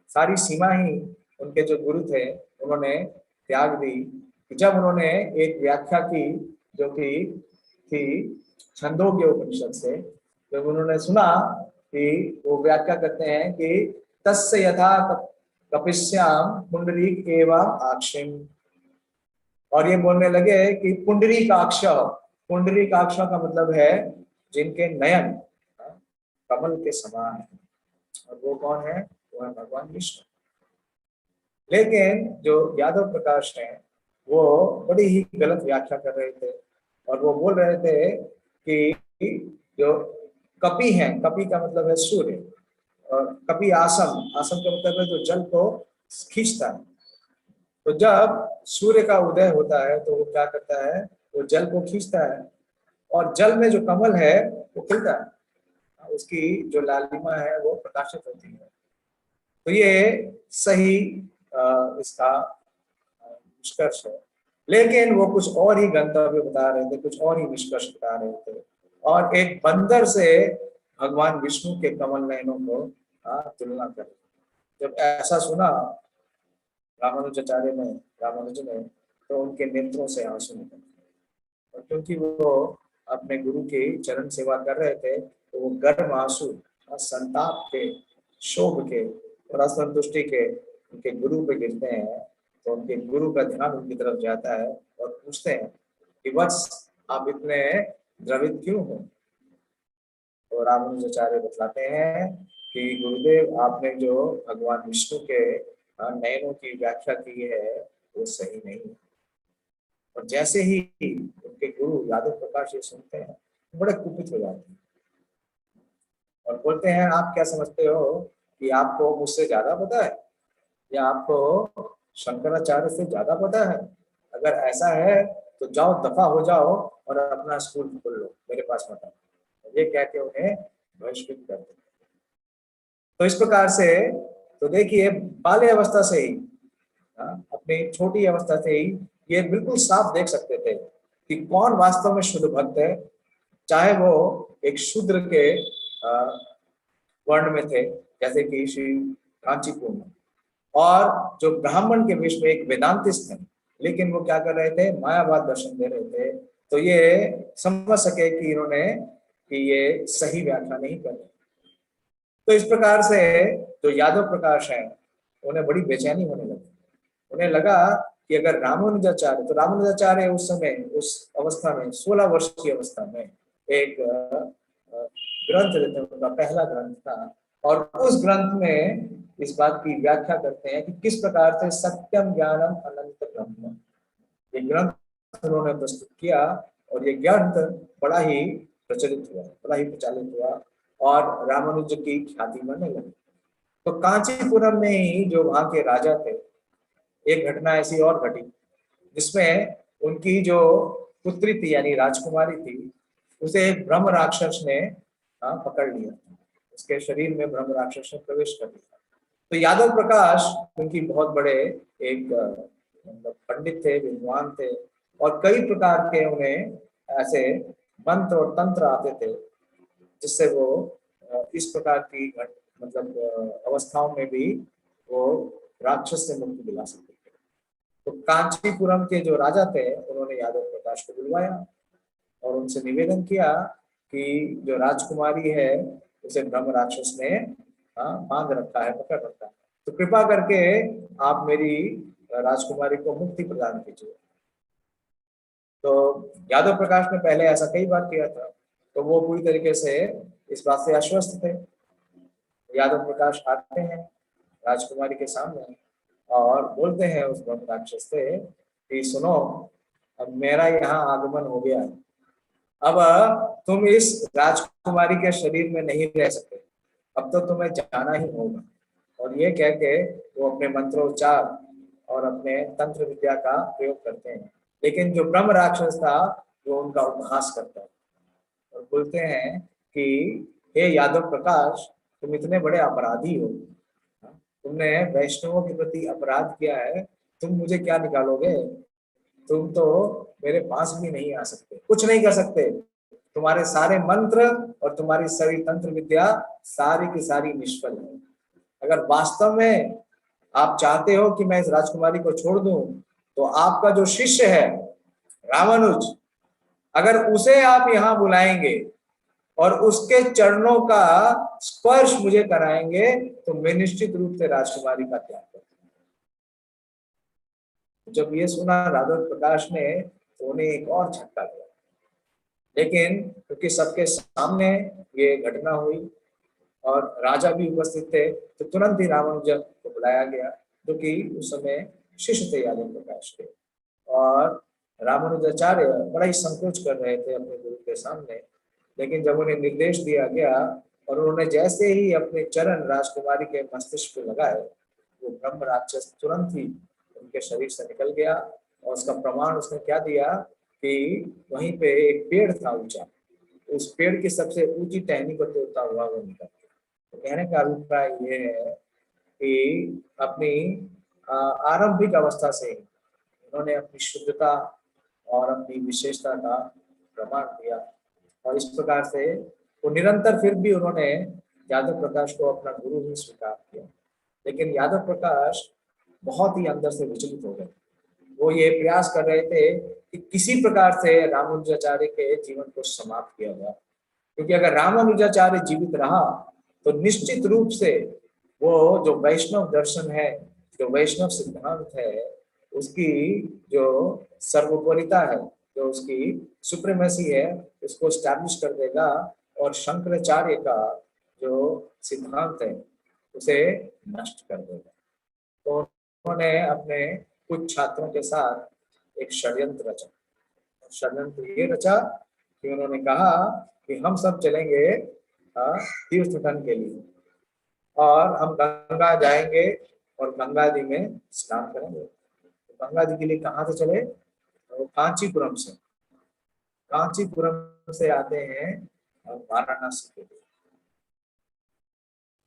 Speaker 1: सारी सीमा ही उनके जो गुरु थे उन्होंने त्याग दी। जब उन्होंने एक व्याख्या की जो कि थी छंदोग्य उपनिषद से, जब उन्होंने सुना कि वो व्याख्या करते हैं कि तस्य यथा कपिश्याम पुंडरीक एवं आक्षिम, और ये बोलने लगे कि पुंडरीकाक्ष, पुंडरीकाक्ष का मतलब है जिनके नयन कमल के समान है, और वो कौन है, वो है भगवान विष्णु। लेकिन जो यादव प्रकाश हैं वो बड़ी ही गलत व्याख्या कर रहे थे, और वो बोल रहे थे कि जो कपि है, कपि का मतलब है सूर्य, और कपि आसम, आसम का मतलब है जो जल को खींचता है। तो जब सूर्य का उदय होता है तो वो क्या करता है, वो जल को खींचता है, और जल में जो कमल है वो खिलता है, उसकी जो लालिमा है वो प्रकाशित होती है। तो ये सही इसका निष्कर्ष है। लेकिन वो कुछ और ही गंतव्य बता रहे थे, कुछ और ही निष्कर्ष बता रहे थे, और एक बंदर से भगवान विष्णु के कमल नयनों को तुलना कर। जब ऐसा सुना रामानुजाचार्य ने, रामानुज ने, तो उनके नेत्रों से आंसू निकले, और क्योंकि वो अपने गुरु की चरण सेवा कर रहे थे तो वो गर्म आंसू संताप के, शोभ के और असंतुष्टि के उनके गुरु पे गिरते हैं। तो उनके गुरु का ध्यान उनकी तरफ जाता है और पूछते हैं कि वत्स आप इतने द्रवित क्यों हो। तो रामानुजाचार्य बतलाते हैं कि गुरुदेव आपने जो भगवान विष्णु के नयनों की व्याख्या की है वो सही नहीं है। और जैसे ही उनके गुरु यादव प्रकाश ये सुनते हैं तो बड़े कुपित हो जाते हैं, और बोलते हैं आप क्या समझते हो कि आपको मुझसे ज्यादा पता है, या आपको शंकराचार्य से ज्यादा पता है? अगर ऐसा है तो जाओ, दफा हो जाओ और अपना स्कूल खोल लो, मेरे पास मत आओ। ये कह के उन्हें बहिष्कृत कर देते। तो इस प्रकार से तो देखिए बाल्य अवस्था से ही, अपनी छोटी अवस्था से ही ये बिल्कुल साफ देख सकते थे कि कौन वास्तव में शुद्ध भक्त है, चाहे वो एक शूद्र के वर्ण में थे जैसे कि श्री कांचीपुर में, और जो ब्राह्मण के विषय में एक वेदांतिस्ट थे, लेकिन वो क्या कर रहे थे, मायावाद दर्शन दे रहे थे। तो ये समझ सके कि इन्होंने कि ये सही व्याख्या नहीं कर रहे। तो इस प्रकार से जो यादव प्रकाश है उन्हें बड़ी बेचैनी होने लगी। उन्हें लगा कि अगर रामानुजाचार्य, तो रामानुजाचार्य उस समय उस अवस्था में 16 वर्ष की अवस्था में एक ग्रंथ देते हैं, उनका पहला ग्रंथ था, और उस ग्रंथ में इस बात की व्याख्या करते हैं कि किस प्रकार से सत्यम ज्ञानम अनंत ब्रह्म, ये ग्रंथ उन्होंने प्रस्तुत किया, और ये ग्रंथ बड़ा ही प्रचलित हुआ, बड़ा ही प्रचारित हुआ, और रामानुज की ख्याति बनने लगी। तो कांचीपुरम में ही जो वहां के राजा थे, एक घटना ऐसी और घटी जिसमें उनकी जो पुत्री थी यानी राजकुमारी थी, उसे एक ब्रह्म राक्षस ने पकड़ लिया, उसके शरीर में ब्रह्म राक्षस ने प्रवेश कर लिया। तो यादव प्रकाश उनकी बहुत बड़े एक मतलब पंडित थे, विद्वान थे, और कई प्रकार के उन्हें ऐसे मंत्र और तंत्र आते थे जिससे वो इस प्रकार की मतलब अवस्थाओं में भी वो राक्षस से मुक्ति दिला सकते थे। तो कांचीपुरम के जो राजा थे उन्होंने यादव प्रकाश को बुलवाया और उनसे निवेदन किया कि जो राजकुमारी है उसे ब्रह्म राक्षस ने बांध रखा है, पकड़ रखा है, तो कृपा करके आप मेरी राजकुमारी को मुक्ति प्रदान कीजिए। तो यादव प्रकाश ने पहले ऐसा कई बार किया था, तो वो पूरी तरीके से इस बात से आश्वस्त थे। यादव प्रकाश आते हैं राजकुमारी के सामने और बोलते हैं उस ब्रह्म राक्षस से कि सुनो, अब मेरा यहाँ आगमन हो गया है, अब तुम इस राजकुमारी के शरीर में नहीं रह सकते, अब तो तुम्हें जाना ही होगा। और ये कह के वो अपने मंत्रोच्चार और अपने तंत्र विद्या का प्रयोग करते हैं, लेकिन जो ब्रह्म राक्षस था वो उनका उपहास करता है और बोलते हैं कि हे यादव प्रकाश, तुम इतने बड़े अपराधी हो, तुमने वैष्णवों के प्रति अपराध किया है, तुम मुझे क्या निकालोगे? तुम तो मेरे पास भी नहीं आ सकते, कुछ नहीं कर सकते। तुम्हारे सारे मंत्र और तुम्हारी सारी तंत्र विद्या सारी की सारी निष्फल है। अगर वास्तव में आप चाहते हो कि मैं इस राजकुमारी को छोड़ दूं, तो आपका जो शिष्य है रामानुज, अगर उसे आप यहाँ बुलाएंगे और उसके चरणों का स्पर्श मुझे कराएंगे, तो मैं निश्चित रूप से राजकुमारी का त्याग करूंगा। जब ये सुना राघव प्रकाश ने, तो उन्हें एक और झटका लगा। लेकिन क्योंकि सबके सामने ये घटना हुई और राजा भी उपस्थित थे, तो तुरंत ही रामानुजन को बुलाया गया, जो कि उस समय शिष्य थे यादव प्रकाश के। और रामानुजाचार्य बड़ा ही संकोच कर रहे थे अपने गुरु के सामने। लेकिन जब उन्हें निर्देश दिया गया और उन्होंने जैसे ही अपने चरण राजकुमारी के मस्तिष्क पे लगाए, वो ब्रह्म राक्षस तुरंत ही उनके शरीर से निकल गया। और उसका प्रमाण उसने क्या दिया कि वहीं पे एक पेड़ था ऊंचा, उस पेड़ की सबसे ऊंची टहनी को तोड़ता हुआ वो निकल गया। तो कहने का अभिप्राय ये है कि अपनी आरंभिक अवस्था से उन्होंने अपनी शुद्धता और अपनी विशेषता का प्रमाण दिया। और इस प्रकार से वो निरंतर फिर भी उन्होंने यादव प्रकाश को अपना गुरु ही स्वीकार किया। लेकिन यादव प्रकाश बहुत ही अंदर से विचलित हो गए। वो ये प्रयास कर रहे थे कि किसी प्रकार से रामानुजाचार्य के जीवन को समाप्त किया जाए, क्योंकि अगर रामानुजाचार्य जीवित रहा तो निश्चित रूप से वो जो वैष्णव दर्शन है, जो वैष्णव सिद्धांत है, उसकी जो सर्वोपरिता है, जो उसकी सुप्रीमेसी है, उसको स्टैब्लिश कर देगा और शंकराचार्य का जो सिद्धांत है उसे नष्ट कर देगा। तो उन्होंने अपने कुछ छात्रों के साथ एक षड्यंत्र रचा। षड्यंत्र ये रचा कि उन्होंने कहा कि हम सब चलेंगे तीर्थ के लिए, और हम गंगा जाएंगे और गंगा जी में स्नान करेंगे। तो गंगा जी के लिए कहाँ से चले? तो कांचीपुरम से। कांचीपुरम से आते हैं वाराणसी के लिए।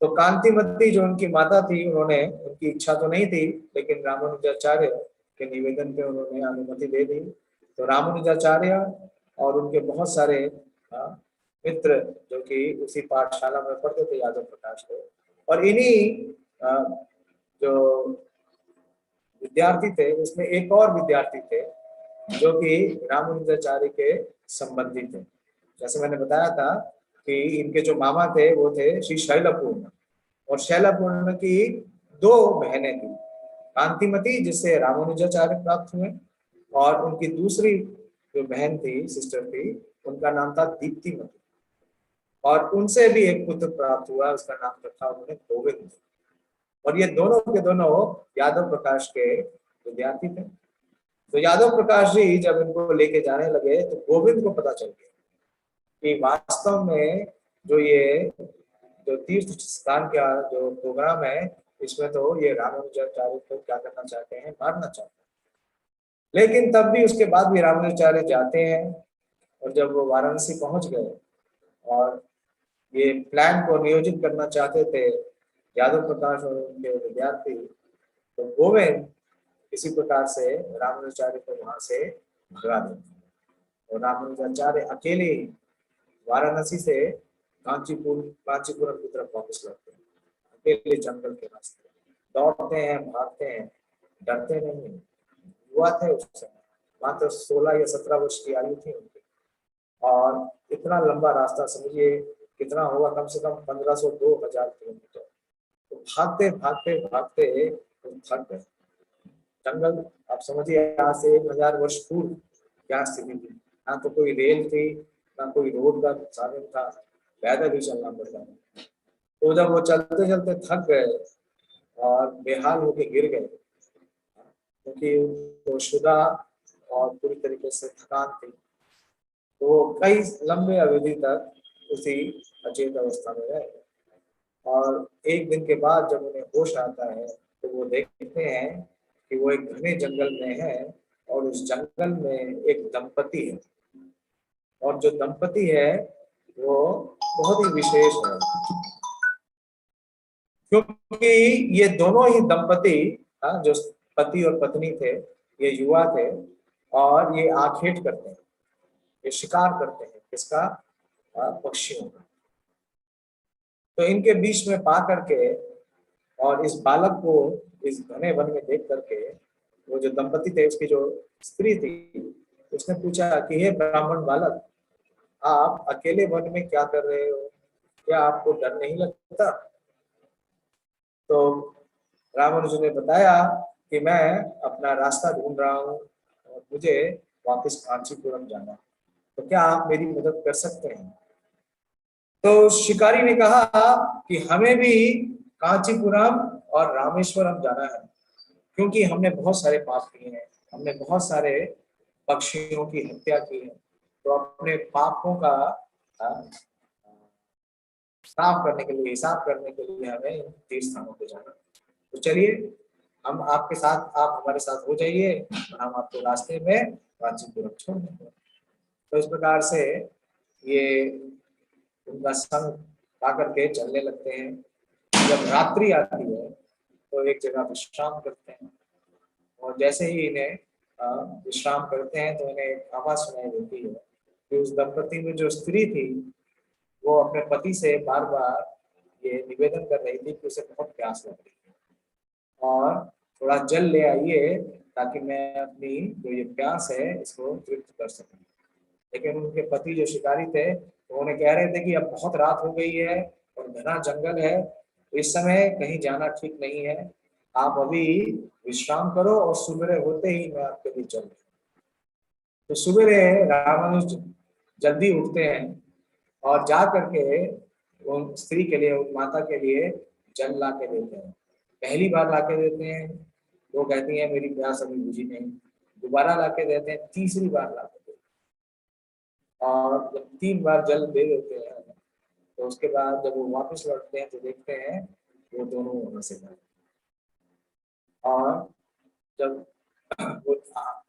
Speaker 1: तो कांतिमती जो उनकी माता थी, उन्होंने, उनकी इच्छा तो नहीं थी, लेकिन रामानुजाचार्य के निवेदन पे उन्होंने अनुमति दे दी। तो रामानुजाचार्य और उनके बहुत सारे मित्र जो कि उसी पाठशाला में पढ़ते थे यादव प्रकाश को, और इन्हीं जो विद्यार्थी थे उसमें एक और विद्यार्थी थे जो कि रामानुजाचार्य के संबंधी थे। जैसे मैंने बताया था कि इनके जो मामा थे वो थे श्री शैलपूर्ण, और शैलपूर्ण की दो बहनें थी, कांतिमती जिससे रामानुजाचार्य प्राप्त हुए, और उनकी दूसरी जो बहन थी, सिस्टर थी, उनका नाम था दीप्तिमती। और उनसे भी एक पुत्र प्राप्त हुआ, उसका नाम रखा उन्होंने गोविंद। और ये दोनों के दोनों यादव प्रकाश के विद्यार्थी थे। तो यादव प्रकाश जी जब इनको लेके जाने लगे तो गोविंद को पता चल गया कि वास्तव में जो ये जो तीर्थ स्थान का जो प्रोग्राम है, इसमें तो ये रामानुजाचार्य को क्या करना चाहते हैं, मारना चाहते हैं। लेकिन तब भी, उसके बाद भी रामानुजाचार्य जाते हैं, और जब वो वाराणसी पहुंच गए और ये प्लान को नियोजित करना चाहते थे यादव प्रकाश और उनके विद्यार्थी, तो गोविंद किसी प्रकार से रामानुजाचार्य को वहां से भगा देते हैं। और रामानुजाचार्य अकेले वाराणसी से कांचीपुरम की तरफ वापस लौटते हैं, अकेले जंगल के रास्ते दौड़ते हैं, भागते हैं, डरते नहीं। युवा थे उस समय, मात्र 16 या 17 वर्ष की आयु थी उनकी, और इतना लंबा रास्ता समझिए कितना होगा, कम से कम 1500-2000 किलोमीटर। तो भागते भागते भागते वो थक गए। जंगल, आप समझिए आज से 1000 वर्ष पूर्व क्या स्थिति थी। ना तो कोई रेल थी, ना कोई रोड का साधन था, पैदल ही चलना पड़ता था। तो जब वो चलते चलते थक गए और बेहाल होके गिर गए, क्योंकि तो शुदा और पूरी तरीके से थकान थी, तो कई लंबे अवधि तक उसी अचेत अवस्था में रहे। और एक दिन के बाद जब उन्हें होश आता है तो वो देखते हैं कि वो एक घने जंगल में है, और उस जंगल में एक दंपति है, और जो दंपति है वो बहुत ही विशेष है, क्योंकि ये दोनों ही दंपति, जो पति और पत्नी थे, ये युवा थे और ये आखेट करते हैं, ये शिकार करते हैं किसका, पक्षियों का। तो इनके बीच में पा करके और इस बालक को इस घने वन में देख करके, वो जो दंपति थे, उसकी जो स्त्री थी, उसने पूछा कि हे ब्राह्मण बालक, आप अकेले वन में क्या कर रहे हो, क्या आपको डर नहीं लगता? तो रामानुज ने बताया कि मैं अपना रास्ता ढूंढ रहा हूँ और मुझे वापस कांचीपुरम जाना है, तो क्या आप मेरी मदद कर सकते हैं? तो शिकारी ने कहा कि हमें भी कांचीपुरम और रामेश्वरम जाना है, क्योंकि हमने बहुत सारे पाप किए हैं, हमने बहुत सारे पक्षियों की हत्या की है, तो अपने पापों का साफ करने के लिए, हिसाब करने के लिए हमें इन तीर्थ स्थानों पे जाना। तो चलिए, हम आपके साथ, आप हमारे साथ हो जाइए और हम आपको रास्ते में कांचीपुरम छोड़ देंगे। तो इस प्रकार से ये उनका संग पा करके चलने लगते हैं। जब रात्रि आती है तो एक जगह विश्राम करते हैं, और जैसे ही इन्हें विश्राम करते हैं तो इन्हें एक आवाज सुनाई देती है कि उस दंपति में जो स्त्री थी, वो अपने पति से बार बार ये निवेदन कर रही थी कि उसे बहुत प्यास लग रही है और थोड़ा जल ले आइए, ताकि मैं अपनी जो ये प्यास है इसको तृप्त कर सकूं। लेकिन उनके पति जो शिकारी थे, तो उन्हें कह रहे थे कि अब बहुत रात हो गई है और घना जंगल है, तो इस समय कहीं जाना ठीक नहीं है, आप अभी विश्राम करो और सुबह होते ही मैं आपके लिए चल। तो सुबह रामानुज जल्दी उठते हैं और जा करके उन स्त्री के लिए, उन माता के लिए जल ला के देते हैं। पहली बार ला के देते हैं, वो कहती है मेरी प्यास अभी बुझी नहीं। दोबारा ला के देते हैं, तीसरी बार ला के देते हैं, और जब 3 बार जल दे देते हैं, तो उसके बाद जब वो वापस लौटते हैं तो देखते हैं वो दोनों वहां से गए। और जब वो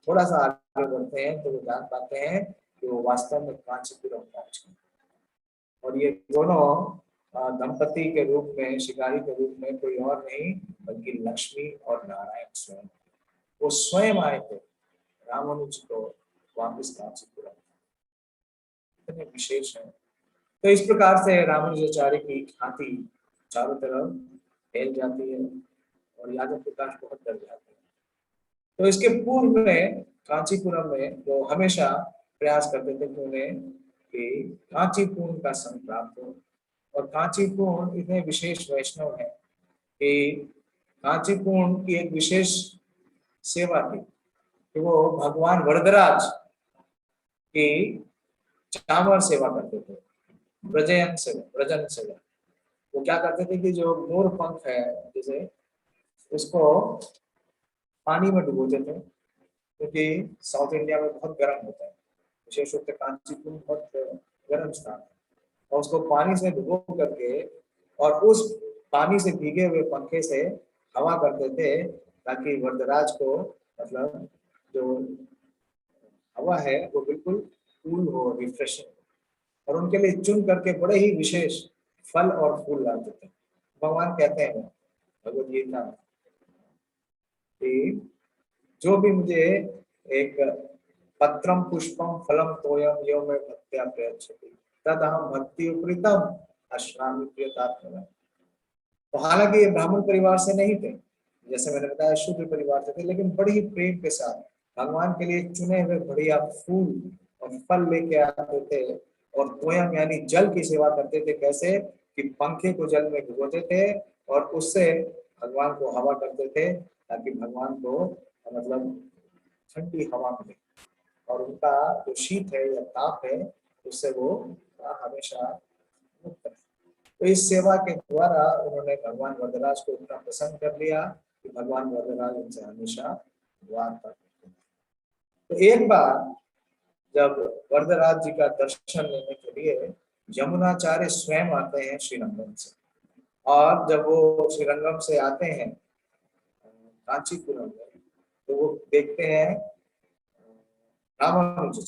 Speaker 1: थोड़ा सा आगे बढ़ते हैं तो वो जान पाते हैं कि वो वास्तव में कांचीपुरम पहुंच गए, और ये दोनों दंपति के रूप में, शिकारी के रूप में कोई और नहीं बल्कि लक्ष्मी और नारायण स्वयं, वो स्वयं आए थे रामानुज को वापस कांचीपुरम। इतने विशेष है। तो इस प्रकार से रामानुजाचार्य की ख्याति चारों तरफ फैल जाती है और यादव प्रकाश बहुत डर जाते हैं। तो इसके पूर्व में कांचीपुरम में वो हमेशा प्रयास करते थे कि उन्हें कि कांचीपुरम का संग प्राप्त हो। और कांचीपुरम इतने विशेष वैष्णव है कि कांचीपुरम की एक विशेष सेवा थी कि वो भगवान वरदराज की चामर सेवा करते थे, ब्रजयन सेवा, ब्रजन सेवा। वो क्या करते थे कि जो मोर पंख है जैसे, उसको पानी में डुबोते थे, क्योंकि साउथ इंडिया में बहुत गर्म होता है, विशेष रूप से कांचीपुरम बहुत गर्म स्थान है, और उसको पानी से डुबो करके और उस पानी से भीगे हुए पंखे से हवा करते थे, ताकि वरदराज को, मतलब जो हवा है वो बिल्कुल कूल हो, रिफ्रेशिंग। और उनके लिए चुन करके बड़े ही विशेष फल और फूल लाते थे। भगवान कहते हैं भगवद गीता कि जो भी मुझे एक पत्रम पुष्पम फलम तोयम यो में भक्त्या प्रयच्छति तद अहम भक्ति उपरीतम अश्रामि प्रियतात्मना। तो हालांकि ये ब्राह्मण परिवार से नहीं थे, जैसे मैंने बताया शूद्र परिवार से थे, लेकिन बड़ी ही प्रेम के साथ भगवान के लिए चुने हुए बढ़िया फूल और फल लेके आते थे, और तोयम यानी जल की सेवा करते थे। कैसे कि पंखे को जल में डुबोते थे और उससे भगवान को हवा करते थे, ताकि भगवान को मतलब ठंडी हवा मिले और उनका जो शीत है या ताप है उससे वो हमेशा मुक्त रहे। तो इस सेवा के द्वारा उन्होंने भगवान वरदराज को इतना प्रसन्न कर लिया कि भगवान वरदराज उनसे हमेशा द्वार पर। तो एक बार जब वरदराज जी का दर्शन लेने के लिए यमुनाचार्य स्वयं आते हैं श्रीरंगम से, और जब वो श्रीरंगम से आते हैं कांचीपुरम में, तो वो देखते हैं रामानुजा,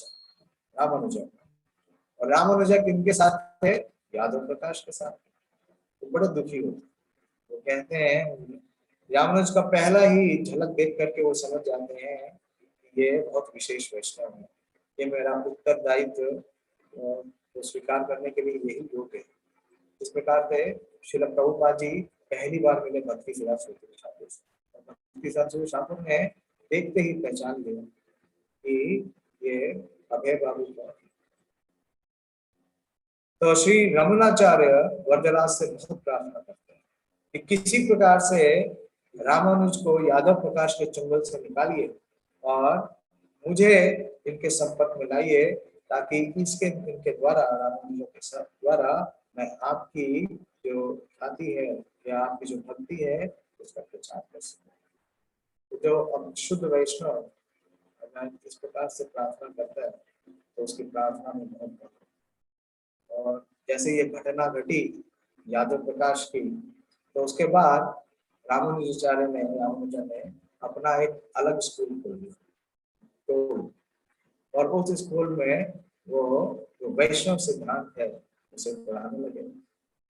Speaker 1: रामानुजा, और रामानुजा इनके साथ थे? यादव प्रकाश के साथ। तो बड़े दुखी होते। वो कहते हैं, रामानुज का पहला ही झलक देख करके वो समझ जाते हैं कि ये बहुत विशेष वैष्णव है, ये मेरा उत्तरदायित्व को स्वीकार करने के लिए यही योग्य है। इस प्रकार से श्रील प्रभुपाद जी पहली बार मिले भक्ति सिद्धार्थ सरस्वती ठाकुर से। भक्ति सिद्धार्थ सरस्वती ठाकुर ने देखते ही पहचान लिया कि ये अभय बाबू का। तो श्री रमनाचार्य वरदराज से बहुत प्रार्थना करते हैं कि किसी प्रकार से रामानुज को यादव प्रकाश के चंगुल से निकालिए और मुझे इनके संपर्क में लाइए, ताकि इनके द्वारा, रामानुज के साथ द्वारा, मैं आपकी जो ख्याति है या आपकी जो भक्ति है उसका प्रचार कर सकूं। तो जो अब शुद्ध वैष्णव इस प्रकार से प्रार्थना करता है तो उसकी प्रार्थना में बहुत बल है। और जैसे ये घटना घटी यादव प्रकाश की, तो उसके बाद रामानुजाचार्य ने अपना एक अलग स्कूल खोल दिया। तो और उस स्कूल में वो जो वैष्णव सिद्धांत है उसे पढ़ाने लगे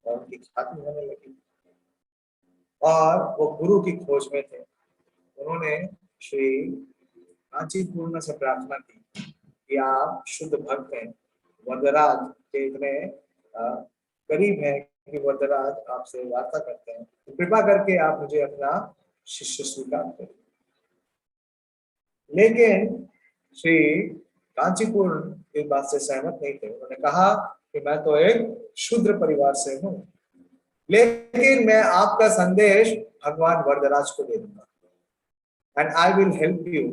Speaker 1: और उनकी ख्याति होने लगी। और वो गुरु की खोज में थे। उन्होंने श्री कांचीपुरम से प्रार्थना की कि आप शुद्ध भक्त हैं, वरदराज के इतने करीब हैं कि वरदराज आपसे वार्ता करते हैं, तो कृपा करके आप मुझे अपना शिष्य स्वीकार करें। लेकिन श्री कांचीपुर इस बात से सहमत नहीं थे। उन्होंने कहा कि मैं तो एक शूद्र परिवार से हूँ, लेकिन मैं आपका संदेश भगवान वरदराज को दे दूंगा, and I will help you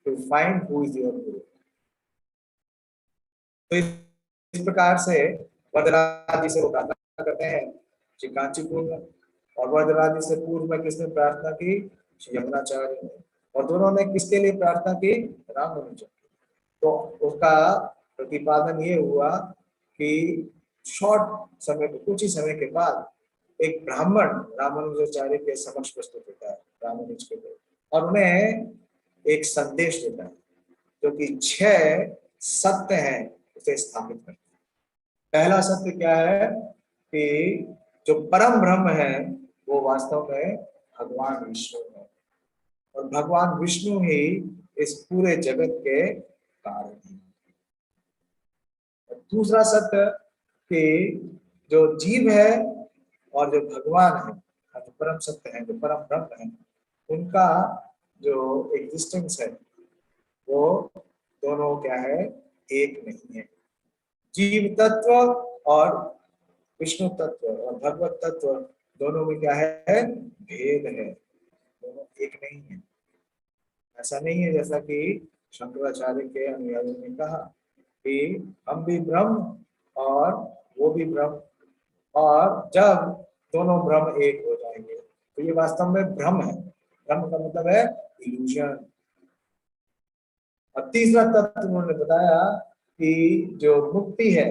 Speaker 1: to find who is your guru. तो इस प्रकार से वरदराज जी से वो प्रार्थना करते हैं श्री कांचीपुर में। और वरदराज जी से पूर्व में किसने प्रार्थना की? श्री यमुनाचार्य ने। और दोनों ने किसके लिए प्रार्थना की? रामानुज। तो उसका प्रतिपादन ये हुआ कि शॉर्ट समय, कुछ ही समय के बाद एक ब्राह्मण रामानुजाचार्य के समक्ष प्रस्तुत होता है रामानुज के लिए, और उन्हें एक संदेश देता है जो कि 6 सत्य हैं उसे स्थापित करता है। पहला सत्य क्या है कि जो परम ब्रह्म है वो वास्तव में भगवान विष्णु है, और भगवान विष्णु ही इस पूरे जगत के कारण है। दूसरा सत्य कि जो जीव है और जो भगवान है, जो परम सत्य है, जो परम ब्रह्म है, उनका जो एग्जिस्टेंस है वो दोनों क्या है? एक नहीं है। जीव तत्व और विष्णु तत्व और भगवत तत्व दोनों में क्या है? भेद है, दोनों एक नहीं है। ऐसा नहीं है जैसा कि शंकराचार्य के अनुयायियों ने कहा कि हम भी ब्रह्म और वो भी ब्रह्म, और जब दोनों ब्रह्म एक हो जाएंगे तो ये वास्तव में भ्रम है। भ्रम का मतलब है इल्यूजन। और तीसरा तत्व उन्होंने बताया कि जो मुक्ति है,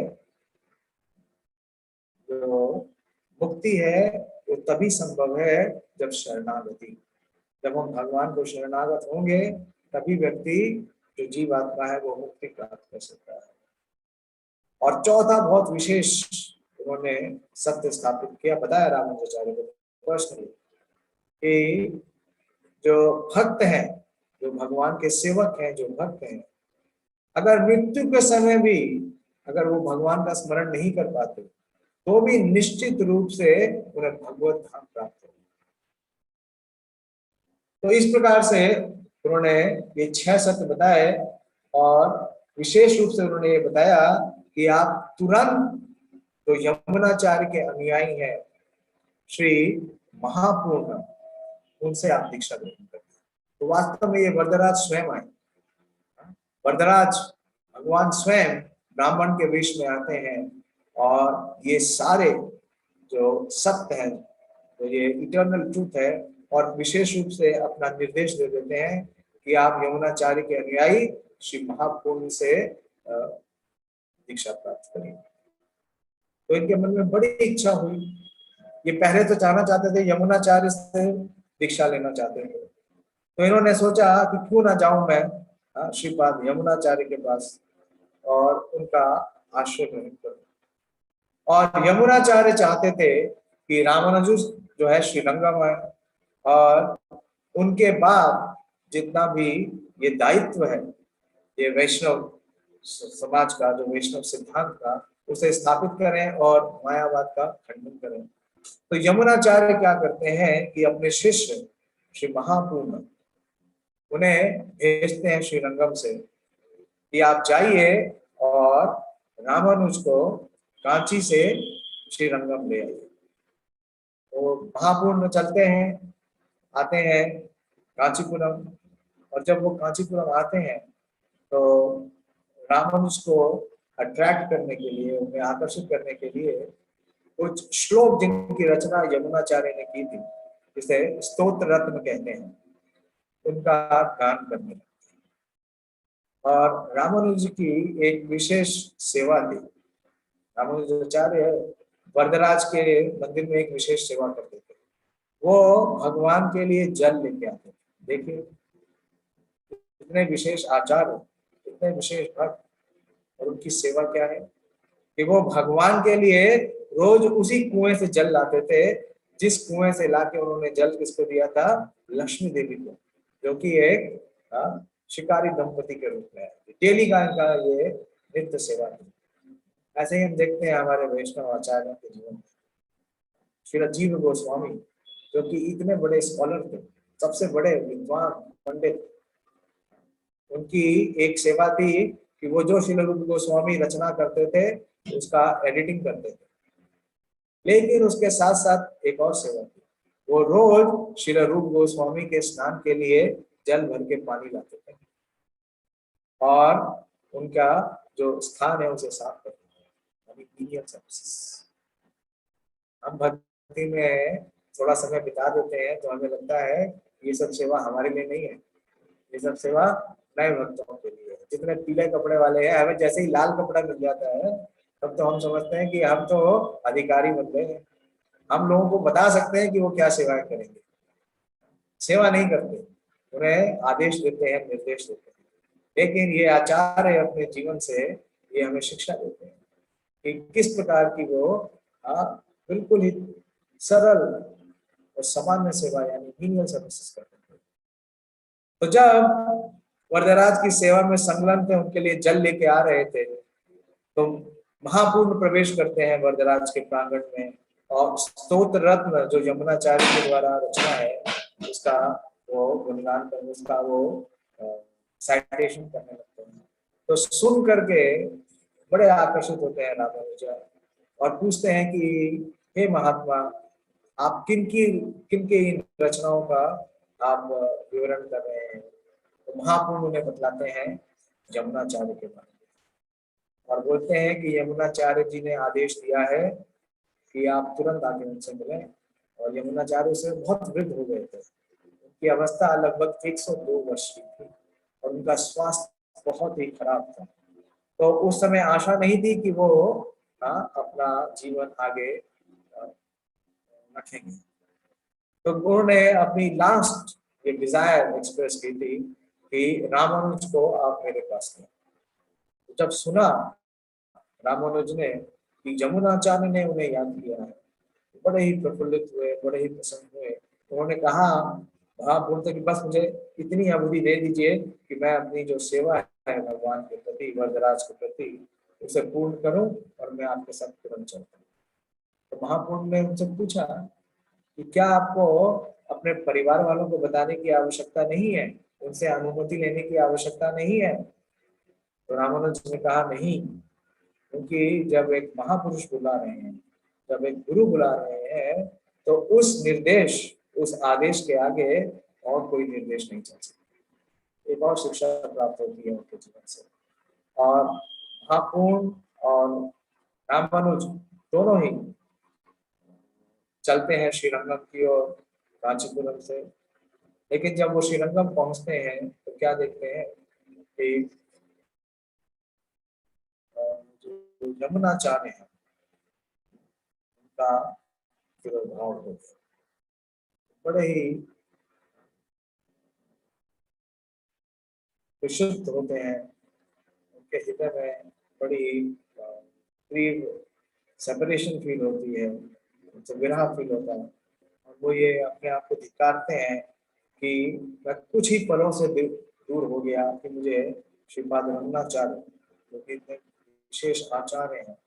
Speaker 1: वो तभी संभव है जब शरणागति, जब हम भगवान को शरणागत होंगे तभी व्यक्ति, जो जीवात्मा है, वो मुक्ति प्राप्त कर सकता है। और चौथा बहुत विशेष उन्होंने सत्य स्थापित किया, बताया रामानुजाचार्य को पर्सनली, कि जो भक्त हैं, जो भगवान के सेवक हैं, जो भक्त हैं, अगर मृत्यु के समय भी अगर वो भगवान का स्मरण नहीं कर पाते तो भी निश्चित रूप से उन्हें भगवत धाम प्राप्त हो। तो इस प्रकार से उन्होंने ये 6 सत्य बताए, और विशेष रूप से उन्होंने ये बताया कि आप तुरंत जो यमुनाचार्य के अनुयायी हैं श्री महापूर्ण, उनसे आप दीक्षा ग्रहण करते हैं। तो वास्तव में ये वरदराज स्वयं आए। वरदराज भगवान स्वयं ब्राह्मण के वेश में आते हैं, और ये सारे जो सत्य है, तो ये इटर्नल ट्रूथ है, और विशेष रूप से अपना निर्देश दे देते हैं कि आप यमुनाचार्य के अनुयायी श्री महापूर्ण से दीक्षा प्राप्त करें। तो इनके मन में बड़ी इच्छा हुई। ये पहले तो चाहना चाहते थे, यमुनाचार्य से दीक्षा लेना चाहते थे, तो इन्होंने सोचा कि क्यों ना जाऊं मैं श्रीपाद यमुनाचार्य के पास और उनका आश्रय ग्रहण करूं। और यमुनाचार्य चाहते थे कि रामानुज जो है श्रीरंगम है, और उनके बाद जितना भी ये दायित्व है, ये वैष्णव समाज का, जो वैष्णव सिद्धांत का, उसे स्थापित करें और मायावाद का खंडन करें। तो यमुनाचार्य क्या करते हैं कि अपने शिष्य श्री महापूर्ण उन्हें भेजते हैं श्रीरंगम से कि आप जाइए और रामानुज को कांची से श्रीरंगम ले आइए। तो महापूर्ण चलते हैं, आते हैं कांचीपुरम, और जब वो कांचीपुरम आते हैं तो रामानुज को अट्रैक्ट करने के लिए, उन्हें आकर्षित करने के लिए कुछ श्लोक जिनकी रचना यमुनाचार्य ने की थी, जिसे स्तोत्र रत्न कहते हैं, उनका गान करने लगे। और रामानुज की एक विशेष सेवा थी। रामानुजाचार्य वरदराज के मंदिर में एक विशेष सेवा करते थे। वो भगवान के लिए जल लेके आते थे। देखिए इतने विशेष आचार्य, इतने विशेष भक्त, और उनकी सेवा क्या है कि वो भगवान के लिए रोज उसी कुएं से जल लाते थे, जिस कुएं से लाके उन्होंने जल किसको दिया था? लक्ष्मी देवी को, जो कि एक शिकारी दंपति के रूप में है। डेली का इनका ये नित्य सेवा थी। ऐसे ही हम देखते हैं हमारे वैष्णव आचार्यों के जीवन में। श्री राजीव गोस्वामी जो कि इतने बड़े स्कॉलर थे, सबसे बड़े विद्वान पंडित, उनकी एक सेवा थी कि वो जो श्री रूप गोस्वामी रचना करते थे उसका एडिटिंग करते थे। लेकिन उसके साथ साथ एक और सेवा थी, वो रोज श्री रूप गोस्वामी के स्नान के लिए जल भर के पानी लाते थे और उनका जो स्थान है उसे साफ करते थे। हम भक्ति में थोड़ा समय बिता देते हैं तो हमें लगता है ये सब सेवा हमारे लिए नहीं है, ये सब सेवा नए भक्तों के लिए है। जितने पीले कपड़े वाले हैं, हमें जैसे ही लाल कपड़ा मिल जाता है तब तो हम समझते हैं कि हम तो अधिकारी बन गए हैं, हम लोगों को बता सकते हैं कि वो क्या सेवाएं करेंगे। सेवा नहीं करते, उन्हें आदेश देते हैं, निर्देश देते हैं। लेकिन ये आचार्य अपने जीवन से ये हमें शिक्षा देते हैं कि किस प्रकार की वो बिल्कुल ही सरल और सामान्य सेवा यानी मीनियल सर्विसेज करते हैं। तो जब वरदराज की सेवा में संलग्न थे, उनके लिए जल लेके आ रहे थे, तो महापूर्ण प्रवेश करते हैं वरदराज के प्रांगण में, और स्तोत्र रत्न जो यमुनाचार्य के द्वारा रचना है उसका वो गुणगान करने, उसका वो साइटेशन करने लगते हैं। तो सुन करके बड़े आकर्षित होते हैं रामानुजा और पूछते हैं कि हे महात्मा, आप किन के इन रचनाओं का आप विवरण कर रहे हैं? तो महापूर्ण उन्हें बतलाते हैं यमुनाचार्य के बारे में और बोलते हैं कि यमुनाचार्य जी ने आदेश दिया है कि आप तुरंत आके उनसे मिलें। और यमुनाचार्य से बहुत वृद्ध हो गए थे, उनकी अवस्था लगभग 102 वर्ष की थी और उनका स्वास्थ्य बहुत ही खराब था। तो उस समय आशा नहीं थी कि वो अपना जीवन आगे रखेंगे। तो उन्होंने अपनी लास्ट ये डिजायर एक्सप्रेस की थी कि रामानुज को आप मेरे पास लें। तो जब सुना रामानुज ने कि यमुनाचार्य ने उन्हें याद किया है, बड़े ही प्रफुल्लित हुए, बड़े ही प्रसन्न हुए। उन्होंने कहा, आप बोलते कि बस मुझे इतनी अवधि दे दीजिए कि मैं अपनी जो सेवा है भगवान के प्रति, वरदराज के प्रति, उसे पूर्ण करूं और मैं आपके साथ तुरंत चलता हूँ। तो महापूर्ण ने उनसे पूछा कि क्या आपको अपने परिवार वालों को बताने की आवश्यकता नहीं है, उनसे अनुमति लेने की आवश्यकता नहीं है? तो रामानुज ने कहा नहीं, क्योंकि जब एक महापुरुष बुला रहे हैं, जब एक गुरु बुला रहे हैं, तो उस निर्देश, उस आदेश के आगे और कोई निर्देश नहीं चल सकता। एक और शिक्षा प्राप्त होती है उनके जीवन से। और महापूर्ण और रामानुज दोनों ही चलते हैं श्रीरंगम की ओर कांचीपुरम से। लेकिन जब वो श्रीरंगम पहुंचते हैं तो क्या देखते हैं कि जो यमुनाचार्य है उनका तिरोभाव हो गया। बड़े ही विशुद्ध होते हैं, उनके हृदय में बड़ी तीव्र सेपरेशन फील होती है, उनसे विरह फील होता है, और वो ये अपने आप को धिक्कारते हैं कि मैं कुछ ही पलों से दूर हो गया कि मुझे श्रीपाद रमनाचार्य जो कि इतने विशेष आचार्य हैं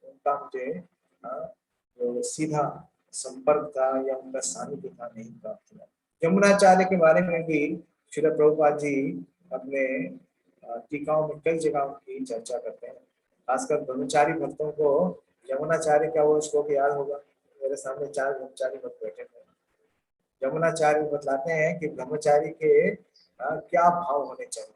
Speaker 1: उनका मुझे जो सीधा संपर्क था या उनका सानिध्य था नहीं प्राप्त हुआ। यमुनाचार्य के बारे में भी श्रील प्रभुपाद जी अपने टीकाओं में कई जगह की चर्चा करते हैं। खासकर ब्रह्मचारी भक्तों को यमुनाचार्य का वो श्लोक याद होगा। मेरे सामने 4 ब्रह्मचारी भक्त बैठे हैं। यमुनाचार्य बतलाते हैं कि ब्रह्मचारी के क्या भाव होने चाहिए,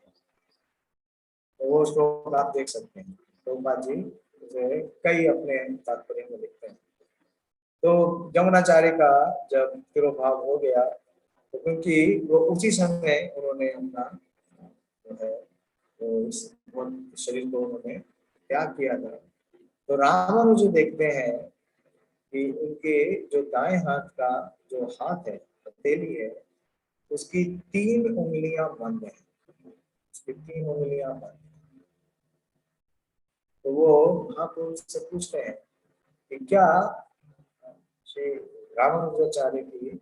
Speaker 1: तो वो श्लोक आप देख सकते हैं। प्रभुपाद जी उसे कई अपने तात्पर्य में लिखते हैं। तो यमुनाचार्य का जब तिरोभाव हो गया तो क्योंकि वो उसी समय उन्होंने अपना जो है वो इस शरीर को उन्होंने त्याग किया था। तो रामानुज देखते हैं कि उनके जो दाएं हाथ का जो हाथ है, हथेली है, उसकी 3 उंगलियां बंद है, उसकी 3 उंगलियां बंद है। तो वो महापुरुष से पूछते हैं कि क्या श्री रामानुजाचार्य की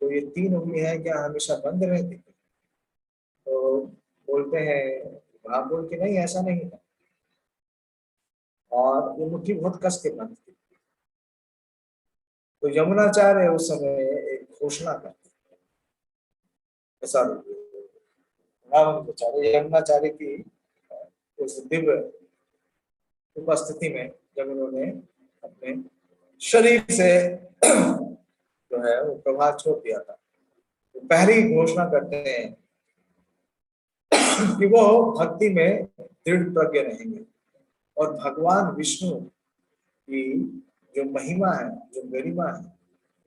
Speaker 1: तो ये 3 उंगलियां क्या हमेशा बंद रहती? तो बोलते हैं महापुरुष की नहीं, ऐसा नहीं था, और वो मुट्ठी बहुत कस के बंद थी। तो यमुनाचार्य उस समय एक घोषणा करते हैं, रामानुजाचार्य यमुनाचार्य की उस दिव्य उपस्थिति में जब उन्होंने अपने शरीर से जो है वो प्रभाव छोड़ दिया था, तो पहली घोषणा करते हैं कि वो भक्ति में दृढ़ प्रज्ञ रहेंगे और भगवान विष्णु की जो महिमा है, जो गरिमा है,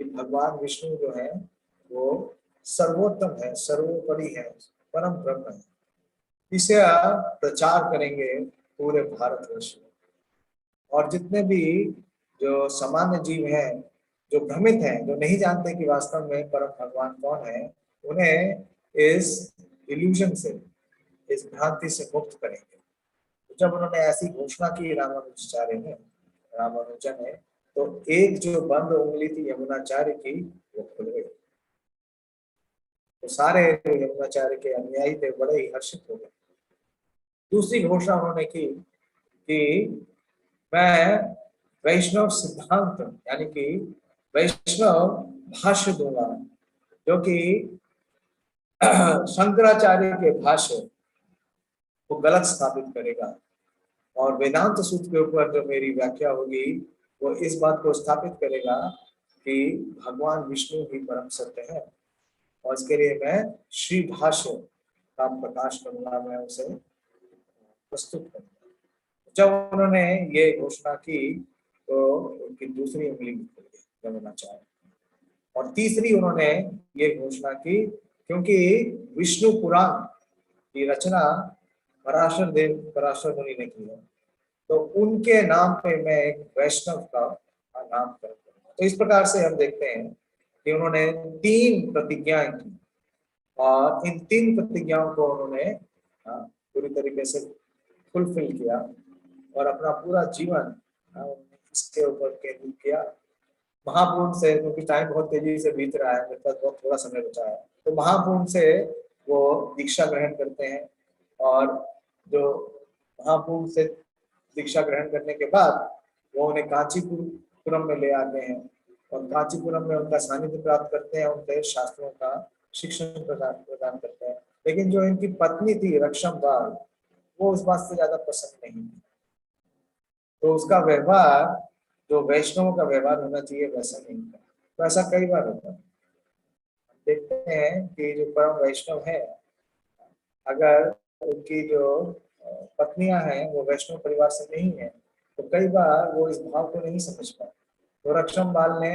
Speaker 1: कि भगवान विष्णु जो है वो सर्वोत्तम है, सर्वोपरि है, परम ब्रह्म है, इसे आप प्रचार करेंगे पूरे भारतवर्ष में। और जितने भी जो सामान्य जीव हैं, जो भ्रमित हैं, जो नहीं जानते कि वास्तव में परम भगवान कौन है, उन्हें इस इल्यूजन से, इस भ्रांति से मुक्त करेंगे। जब उन्होंने ऐसी घोषणा की रामानुजाचार्य ने, रामानुजन ने, तो एक जो बंद उंगली थी यमुनाचार्य की वो खुल गई। तो सारे यमुनाचार्य के अनुयायी थे बड़े ही हर्षित हो गए। दूसरी घोषणा उन्होंने की कि मैं वैष्णव सिद्धांत यानी कि वैष्णव भाष्य दूंगा, जो कि शंकराचार्य के भाष्य को गलत स्थापित करेगा, और वेदांत सूत्र के ऊपर जो मेरी व्याख्या होगी वो इस बात को स्थापित करेगा कि भगवान विष्णु ही परम सत्य है, और इसके लिए मैं श्री भाष्य का प्रकाश करूंगा, मैं उसे प्रस्तुत करूंगा। जब उन्होंने ये घोषणा की तो उनकी दूसरी उंगली खुल गई यमुनाचार्य, और तीसरी उन्होंने ये घोषणा की क्योंकि विष्णु पुराण की रचना पराशर मुनि ने की है, तो उनके नाम पे मैं एक वैष्णव का नाम करूंगा। तो इस प्रकार से हम देखते हैं कि उन्होंने 3 प्रतिज्ञाएं की, और इन 3 प्रतिज्ञाओं को उन्होंने पूरी तरीके से फुलफिल किया और अपना पूरा जीवन इसके ऊपर केंद्रित किया। महापूर्ण से, क्योंकि टाइम बहुत तेजी से बीत रहा है, मेरे पास बहुत थोड़ा समय बचा है, तो महापूर्ण से वो दीक्षा ग्रहण करते हैं, और जो महापूर्ण से दीक्षा ग्रहण करने के बाद वो उन्हें कांचीपुरम में ले आते हैं, और कांचीपुरम में उनका सानिध्य प्राप्त करते हैं, उनके शास्त्रों का शिक्षण प्रदान करते हैं। लेकिन जो इनकी पत्नी थी रक्षम बाल, वो उस बात से ज्यादा पसंद नहीं थी, तो उसका व्यवहार जो वैष्णव का व्यवहार होना चाहिए वैसा नहीं था। तो ऐसा कई बार होता है। देखते हैं कि जो परम वैष्णव है, अगर उनकी जो पत्नियां हैं वो वैष्णव परिवार से नहीं है, तो कई बार वो इस भाव को नहीं समझ पाते। तो रक्षम बाल ने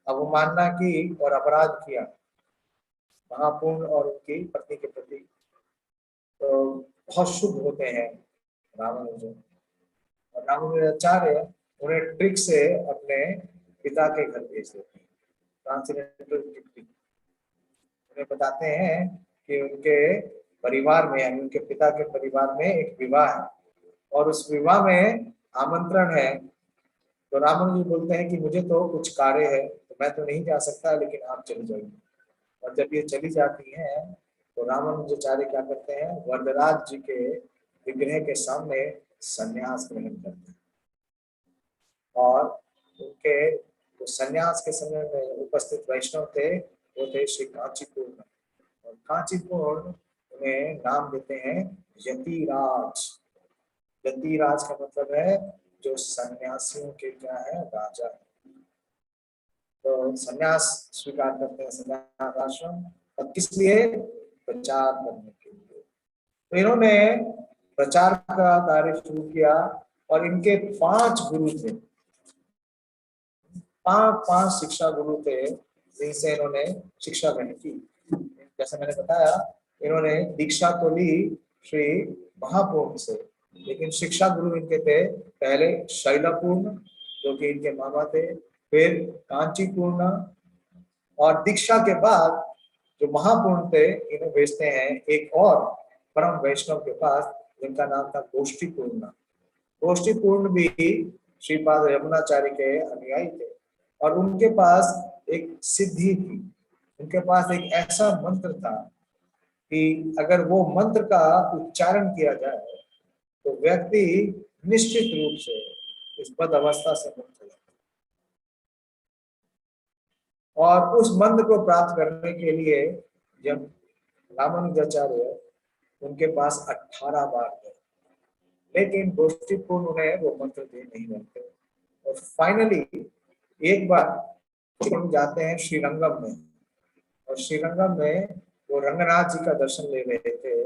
Speaker 1: अवमानना की और अपराध किया महापूर्ण और उनकी पत्नी के प्रति। तो बहुत शुभ होते हैं रामानुजन, और रामानुजाचार्य उन्हें ट्रिक से अपने पिता के घर भेज देते हैं, ट्रांसलेंटल ट्रिक। उन्हें बताते हैं कि उनके परिवार में, यानी उनके पिता के परिवार में एक विवाह है, और उस विवाह में आमंत्रण है तो रामानुज जी बोलते हैं कि मुझे तो कुछ कार्य है, तो मैं तो नहीं जा सकता, लेकिन आप चले जाइए। और जब ये चली जाती हैं तो रामानुजाचार्य क्या करते हैं, वरदराज जी के विग्रह के सामने संन्यास ग्रहण करते हैं। और उनके जो संन्यास के समय में उपस्थित वैष्णव थे वो थे श्री कांचीपूर्ण। और कांचीपूर्ण उन्हें नाम देते हैं यतिराज। यतिराज का मतलब है जो सन्यासियों के क्या है, राजा है। तो सन्यास स्वीकार करते हैं, सन्यास आश्रम। और किस लिए? प्रचार करने के लिए। तो इन्होंने प्रचार का कार्य शुरू किया और इनके 5 गुरु थे, 5 शिक्षा गुरु थे जिनसे इन्होंने शिक्षा ग्रहण की। जैसे मैंने बताया, इन्होंने दीक्षा तो ली श्री महापूर्ण से, लेकिन शिक्षा गुरु इनके थे पहले शैलपूर्ण जो कि इनके मामा थे, फिर कांचीपूर्ण, और दीक्षा के बाद जो महापूर्ण थे इन्हें भेजते हैं एक और परम वैष्णव के पास जिनका नाम था गोष्ठीपूर्ण। गोष्ठीपूर्ण भी श्रीपाद यमुनाचार्य के अनुयायी थे और उनके पास एक सिद्धि थी। उनके पास एक ऐसा मंत्र था कि अगर वो मंत्र का उच्चारण किया जाए तो व्यक्ति निश्चित रूप से इस बद अवस्था से मुक्त हो जाता। और उस मंत्र को प्राप्त करने के लिए जब रामानुजाचार्य उनके पास 18 बार गए, लेकिन गोष्ठीपूर्ण उन्हें वो मंत्र दे नहीं रहते। और फाइनली एक बार हम जाते हैं श्रीरंगम में, और श्रीरंगम में वो रंगनाथ जी का दर्शन ले रहे थे।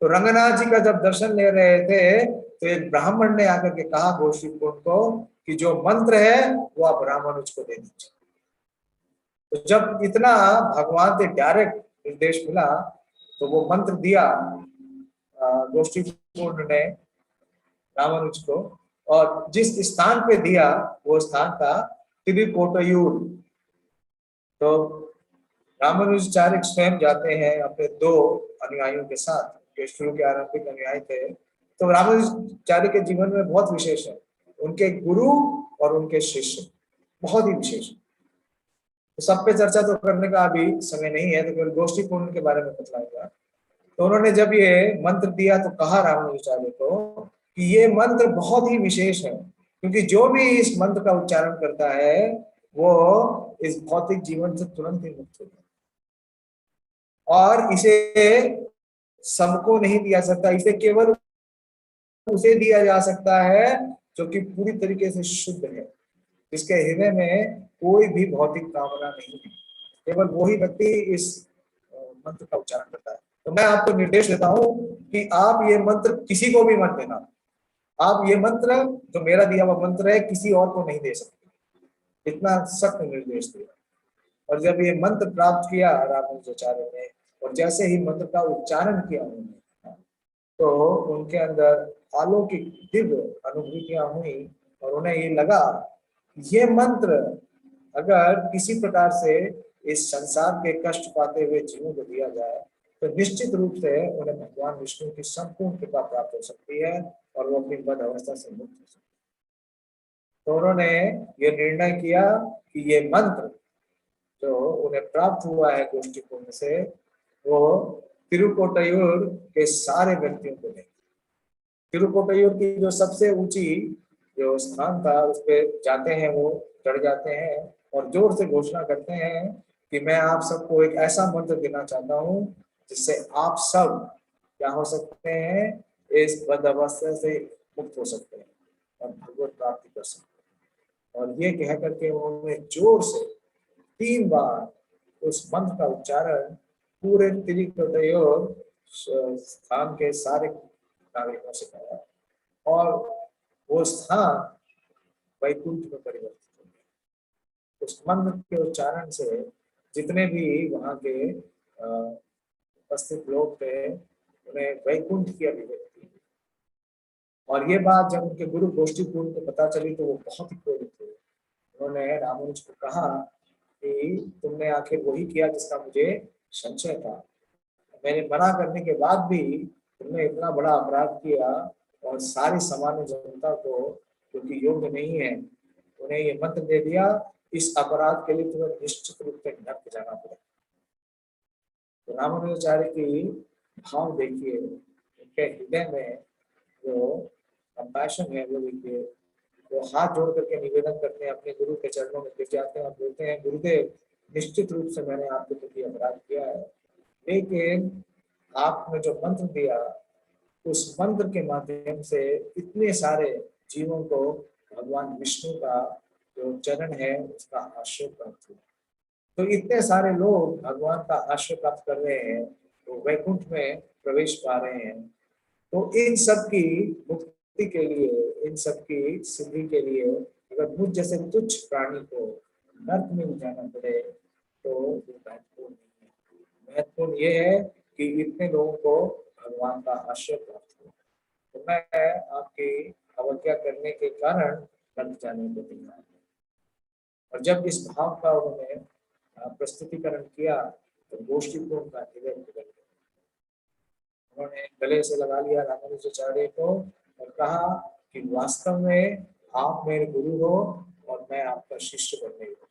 Speaker 1: तो रंगनाथ जी का जब दर्शन ले रहे थे तो एक ब्राह्मण ने आकर के कहा गोष्ठीपूर्ण को कि जो मंत्र है वो आप रामानुज को दे दीजिए। तो जब इतना भगवान से डायरेक्ट निर्देश मिला तो वो मंत्र दिया गोष्ठीपूर्ण ने रामानुज को, और जिस स्थान पे दिया वो स्थान था तिरुकोटायूर। तो रामानुजाचार्य स्वयं जाते हैं अपने 2 अनुयायियों के साथ, जो शुरू के आरंभिक अनुयायी थे। तो रामानुजाचार्य के जीवन में बहुत विशेष है, उनके गुरु और उनके शिष्य बहुत ही विशेष। तो सब पे चर्चा तो करने का अभी समय नहीं है, तो केवल गोष्ठीपूर्ण के बारे में बतलाऊंगा। तो उन्होंने जब ये मंत्र दिया तो कहा रामानुजाचार्य को कि ये मंत्र बहुत ही विशेष है, क्योंकि जो भी इस मंत्र का उच्चारण करता है वो इस भौतिक जीवन से तुरंत ही मुक्त हो जाता है, और इसे सबको नहीं दिया सकता, इसे केवल उसे दिया जा सकता है जो कि पूरी तरीके से शुद्ध है, जिसके हृदय में कोई भी भौतिक कामना नहीं है। केवल वही व्यक्ति इस मंत्र का उच्चारण करता है। तो मैं आपको निर्देश देता हूं कि आप ये मंत्र किसी को भी मत देना। आप ये मंत्र जो मेरा दिया हुआ मंत्र है किसी और को नहीं दे सकते, इतना सख्त निर्देश दिया। और जब ये मंत्र प्राप्त किया रामानुजाचार्य ने और जैसे ही मंत्र का उच्चारण किया उन्होंने, तो उनके अंदर अलौकिक दिव्य अनुभूतियां हुई और उन्हें ये लगा ये मंत्र अगर किसी प्रकार से इस संसार के कष्ट पाते हुए जीवों को दिया जाए तो निश्चित रूप से उन्हें भगवान विष्णु की संपूर्ण कृपा प्राप्त हो सकती है और वो अपनी बद अवस्था से मुक्त हो सकती है। तो उन्होंने ये निर्णय किया कि ये मंत्र जो उन्हें प्राप्त हुआ है गोष्ठीपूर्ण से वो तिरुकोटायूर के सारे व्यक्तियों को देंगे। तिरुकोटायूर की जो सबसे ऊंची जो स्थान था उस पर जाते हैं, वो चढ़ जाते हैं और जोर से घोषणा करते हैं कि मैं आप सबको एक ऐसा मंत्र देना चाहता हूँ जिससे आप सब क्या हो सकते हैं, इस बद अवस्था से मुक्त हो सकते हैं और भगवत प्राप्ति कर सकते हैं। और ये कह करके उन्होंने जोर से 3 बार उस मंत्र का उच्चारण पूरे तिरुकोटायूर स्थान के सारे नागरिकों से करा और वो स्थान वैकुंठ में परिवर्तित हो गया। उस मंत्र के उच्चारण से जितने भी वहां के उपस्थित लोग थे उन्हें वैकुंठ की अभिव्यक्ति हुई। और ये बात जब उनके गुरु गोष्ठीपूर्ण को पता चली तो वो बहुत ही क्रोधित हुए। उन्होंने रामानुज को कहा कि तुमने आखिर वही किया जिसका मुझे संशय था, मैंने मना करने के बाद भी तुमने इतना बड़ा अपराध किया और सारी सामान्य जनता को जो कि योग्य नहीं है उन्हें ये मंत्र दे दिया, इस अपराध के लिए तुम्हें निश्चित रूप से नरक जाना पड़ेगा। तो रामानुजाचार्य की भाव देखिए, उनके हृदय में जो कंपैशन है वो देखिए। वो हाथ जोड़ करके निवेदन करते हैं, अपने गुरु के चरणों में गिर जाते हैं और बोलते हैं, गुरुदेव निश्चित रूप से मैंने आपके प्रति अपराध किया है, लेकिन आपने जो मंत्र दिया उस मंत्र के माध्यम से इतने सारे जीवों को भगवान विष्णु का जो चरण है उसका आश्रय प्राप्त हुआ। तो इतने सारे लोग भगवान का आश्रय प्राप्त कर रहे हैं, तो वैकुंठ में प्रवेश पा रहे हैं। तो इन सब की मुक्ति के लिए, इन सब की सिद्धि के लिए अगर मुझ जैसे तुच्छ प्राणी को नर्क में भी जाना पड़े तो वो महत्वपूर्ण नहीं है। महत्वपूर्ण ये है कि इतने लोगों को भगवान का आश्रय प्राप्त हो। तो मैं आपकी अवज्ञा करने के कारण नर्क जाने को तैयार हूँ। और जब इस भाव का उन्होंने प्रस्तुतिकरण किया तो गोष्ठीपूर्ण का हृदय पिघल गया। उन्होंने गले से लगा लिया रामानुजाचार्य को और कहा कि वास्तव में आप मेरे गुरु हो और मैं आपका शिष्य बनने योग्य।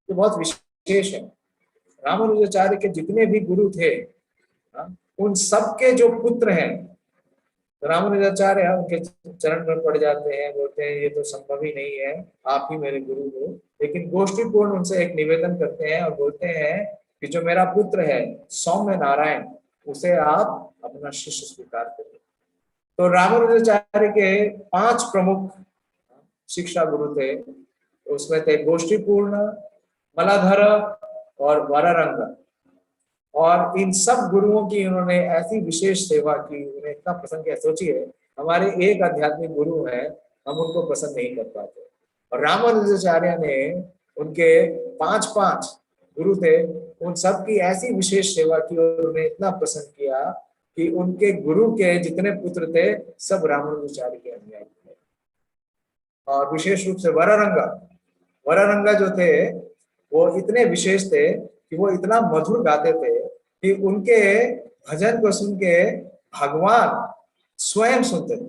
Speaker 1: तो बहुत विशेष है, रामानुजाचार्य के जितने भी गुरु थे उन सबके जो पुत्र हैं, रामानुजाचार्य उनके चरण में पड़ जाते हैं, बोलते हैं ये तो संभव ही नहीं है, आप ही मेरे गुरु हो। लेकिन गोष्ठीपूर्ण उनसे एक निवेदन करते हैं और बोलते हैं कि जो मेरा पुत्र है सौम्य नारायण, उसे आप अपना शिष्य स्वीकार करिए। तो रामानुजाचार्य के 5 प्रमुख शिक्षा गुरु थे, उसमें थे गोष्ठीपूर्ण, मलाधर और वरारंग। और इन सब गुरुओं की उन्होंने ऐसी विशेष सेवा की, उन्हें इतना पसंद किया। सोचिए, हमारे एक आध्यात्मिक गुरु है, हम उनको पसंद नहीं कर पाते, और रामानुजाचार्य ने उनके 5 गुरु थे, उन सब की ऐसी विशेष सेवा की और उन्हें इतना पसंद किया कि उनके गुरु के जितने पुत्र थे सब रामानुजाचार्य के अनुयायी थे। और विशेष रूप से वरारंगा जो थे वो इतने विशेष थे कि वो इतना मधुर गाते थे कि उनके भजन को सुन के भगवान स्वयं सुनते थे।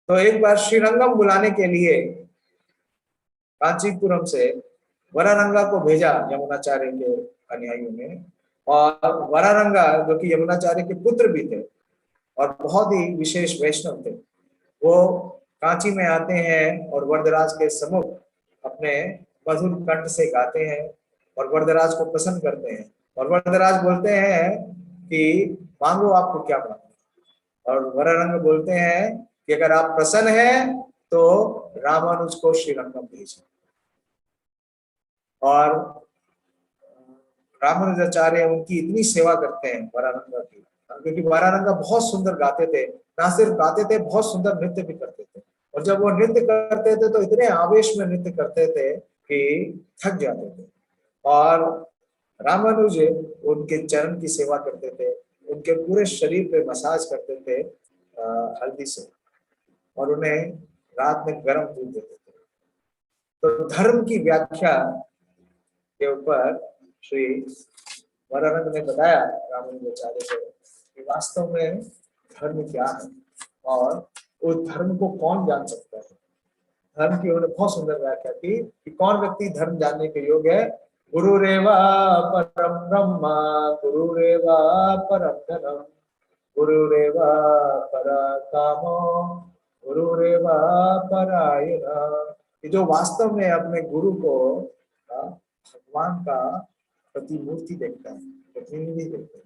Speaker 1: तो एक बार श्रीरंगम बुलाने के लिए कांचीपुरम से वरारंगा को भेजा यमुनाचार्य के अनुयायियों ने, और वरारंगा जो कि यमुनाचार्य के पुत्र भी थे और बहुत ही विशेष वैष्णव थे, वो कांची में आते हैं और वरदराज के सम्मुख अपने मधुर कंठ से गाते हैं और वरदराज को प्रसन्न करते हैं। और वरदराज बोलते हैं कि मांगो आपको क्या मांगना, और वरारंग बोलते हैं कि अगर आप प्रसन्न हैं तो रामानुज को श्रीरंगम भेजें। और रामानुजाचार्य उनकी इतनी सेवा करते हैं वरारंगा की, क्योंकि वरारंगा बहुत सुंदर गाते थे, ना सिर्फ गाते थे, बहुत सुंदर नृत्य भी करते थे। और जब वो नृत्य करते थे तो इतने आवेश में नृत्य करते थे कि थक जाते थे। और रामानुज उनके चरण की सेवा करते थे, उनके पूरे शरीर पे मसाज करते थे हल्दी से, और उन्हें रात में गर्म दूध देते थे। तो धर्म की व्याख्या के ऊपर श्री वरानंद ने बताया रामानुजाचार्य को कि वास्तव में धर्म क्या है और उस धर्म को कौन जान सकता है। धर्म की उन्होंने बहुत सुंदर व्याख्या की कि कौन व्यक्ति धर्म जानने के योग्य है। गुरुरेवा परम ब्रह्म, गुरुरेवा परम धनम, गुरुरेवा पराकामो, गुरुरेवा परायण। जो वास्तव में अपने गुरु को भगवान का प्रतिमूर्ति देखता है, प्रतिनिधि देखता है,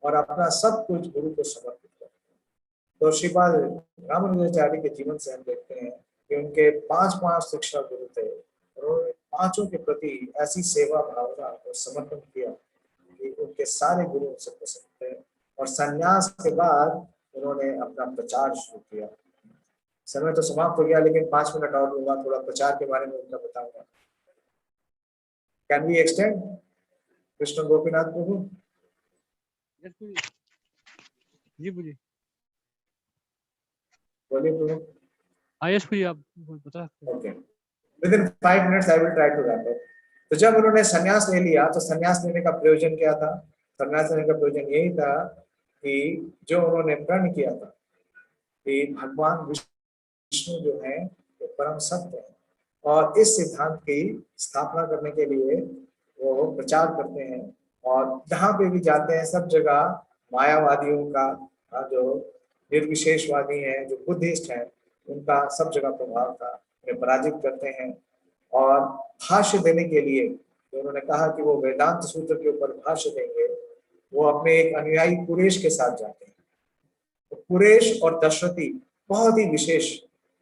Speaker 1: और अपना सब कुछ गुरु को समर्पित करता है। तो श्रीपाद रामानुजाचार्य के जीवन से हम देखते हैं कि उनके 5 शिक्षा गुरु थे, और उन्होंने 5 के प्रति ऐसी सेवा भावना और समर्पण किया कि उनके सारे गुरु उनसे पसंद थे। और संन्यास के बाद उन्होंने अपना प्रचार शुरू किया। समय तो समाप्त हो गया, लेकिन 5 मिनट और लूंगा, थोड़ा प्रचार के बारे में उनका बताऊंगा। Can we extend? Krishna Gopinath Prabhu
Speaker 2: ji बोलिए।
Speaker 1: बोलिए प्रभु।
Speaker 2: यस भैया, आप बता सकते हैं।
Speaker 1: Okay, within 5 minutes I will try to wrap up. तो जब उन्होंने संन्यास ले लिया तो संन्यास लेने का प्रयोजन क्या था? संन्यास लेने का प्रयोजन यही था कि जो उन्होंने प्रण किया था कि भगवान विष्णु जो है वो परम सत्य है, और इस सिद्धांत की स्थापना करने के लिए वो प्रचार करते हैं। और जहाँ पे भी जाते हैं सब जगह मायावादियों का, जो निर्विशेषवादी हैं, जो बुद्धिस्ट हैं, उनका सब जगह प्रभाव था, उन्हें पराजित करते हैं। और भाष्य देने के लिए तो उन्होंने कहा कि वो वेदांत सूत्र के ऊपर भाष्य देंगे, वो अपने एक अनुयायी कुरेश के साथ जाते हैं। तो कुरेश और दशरथी बहुत ही विशेष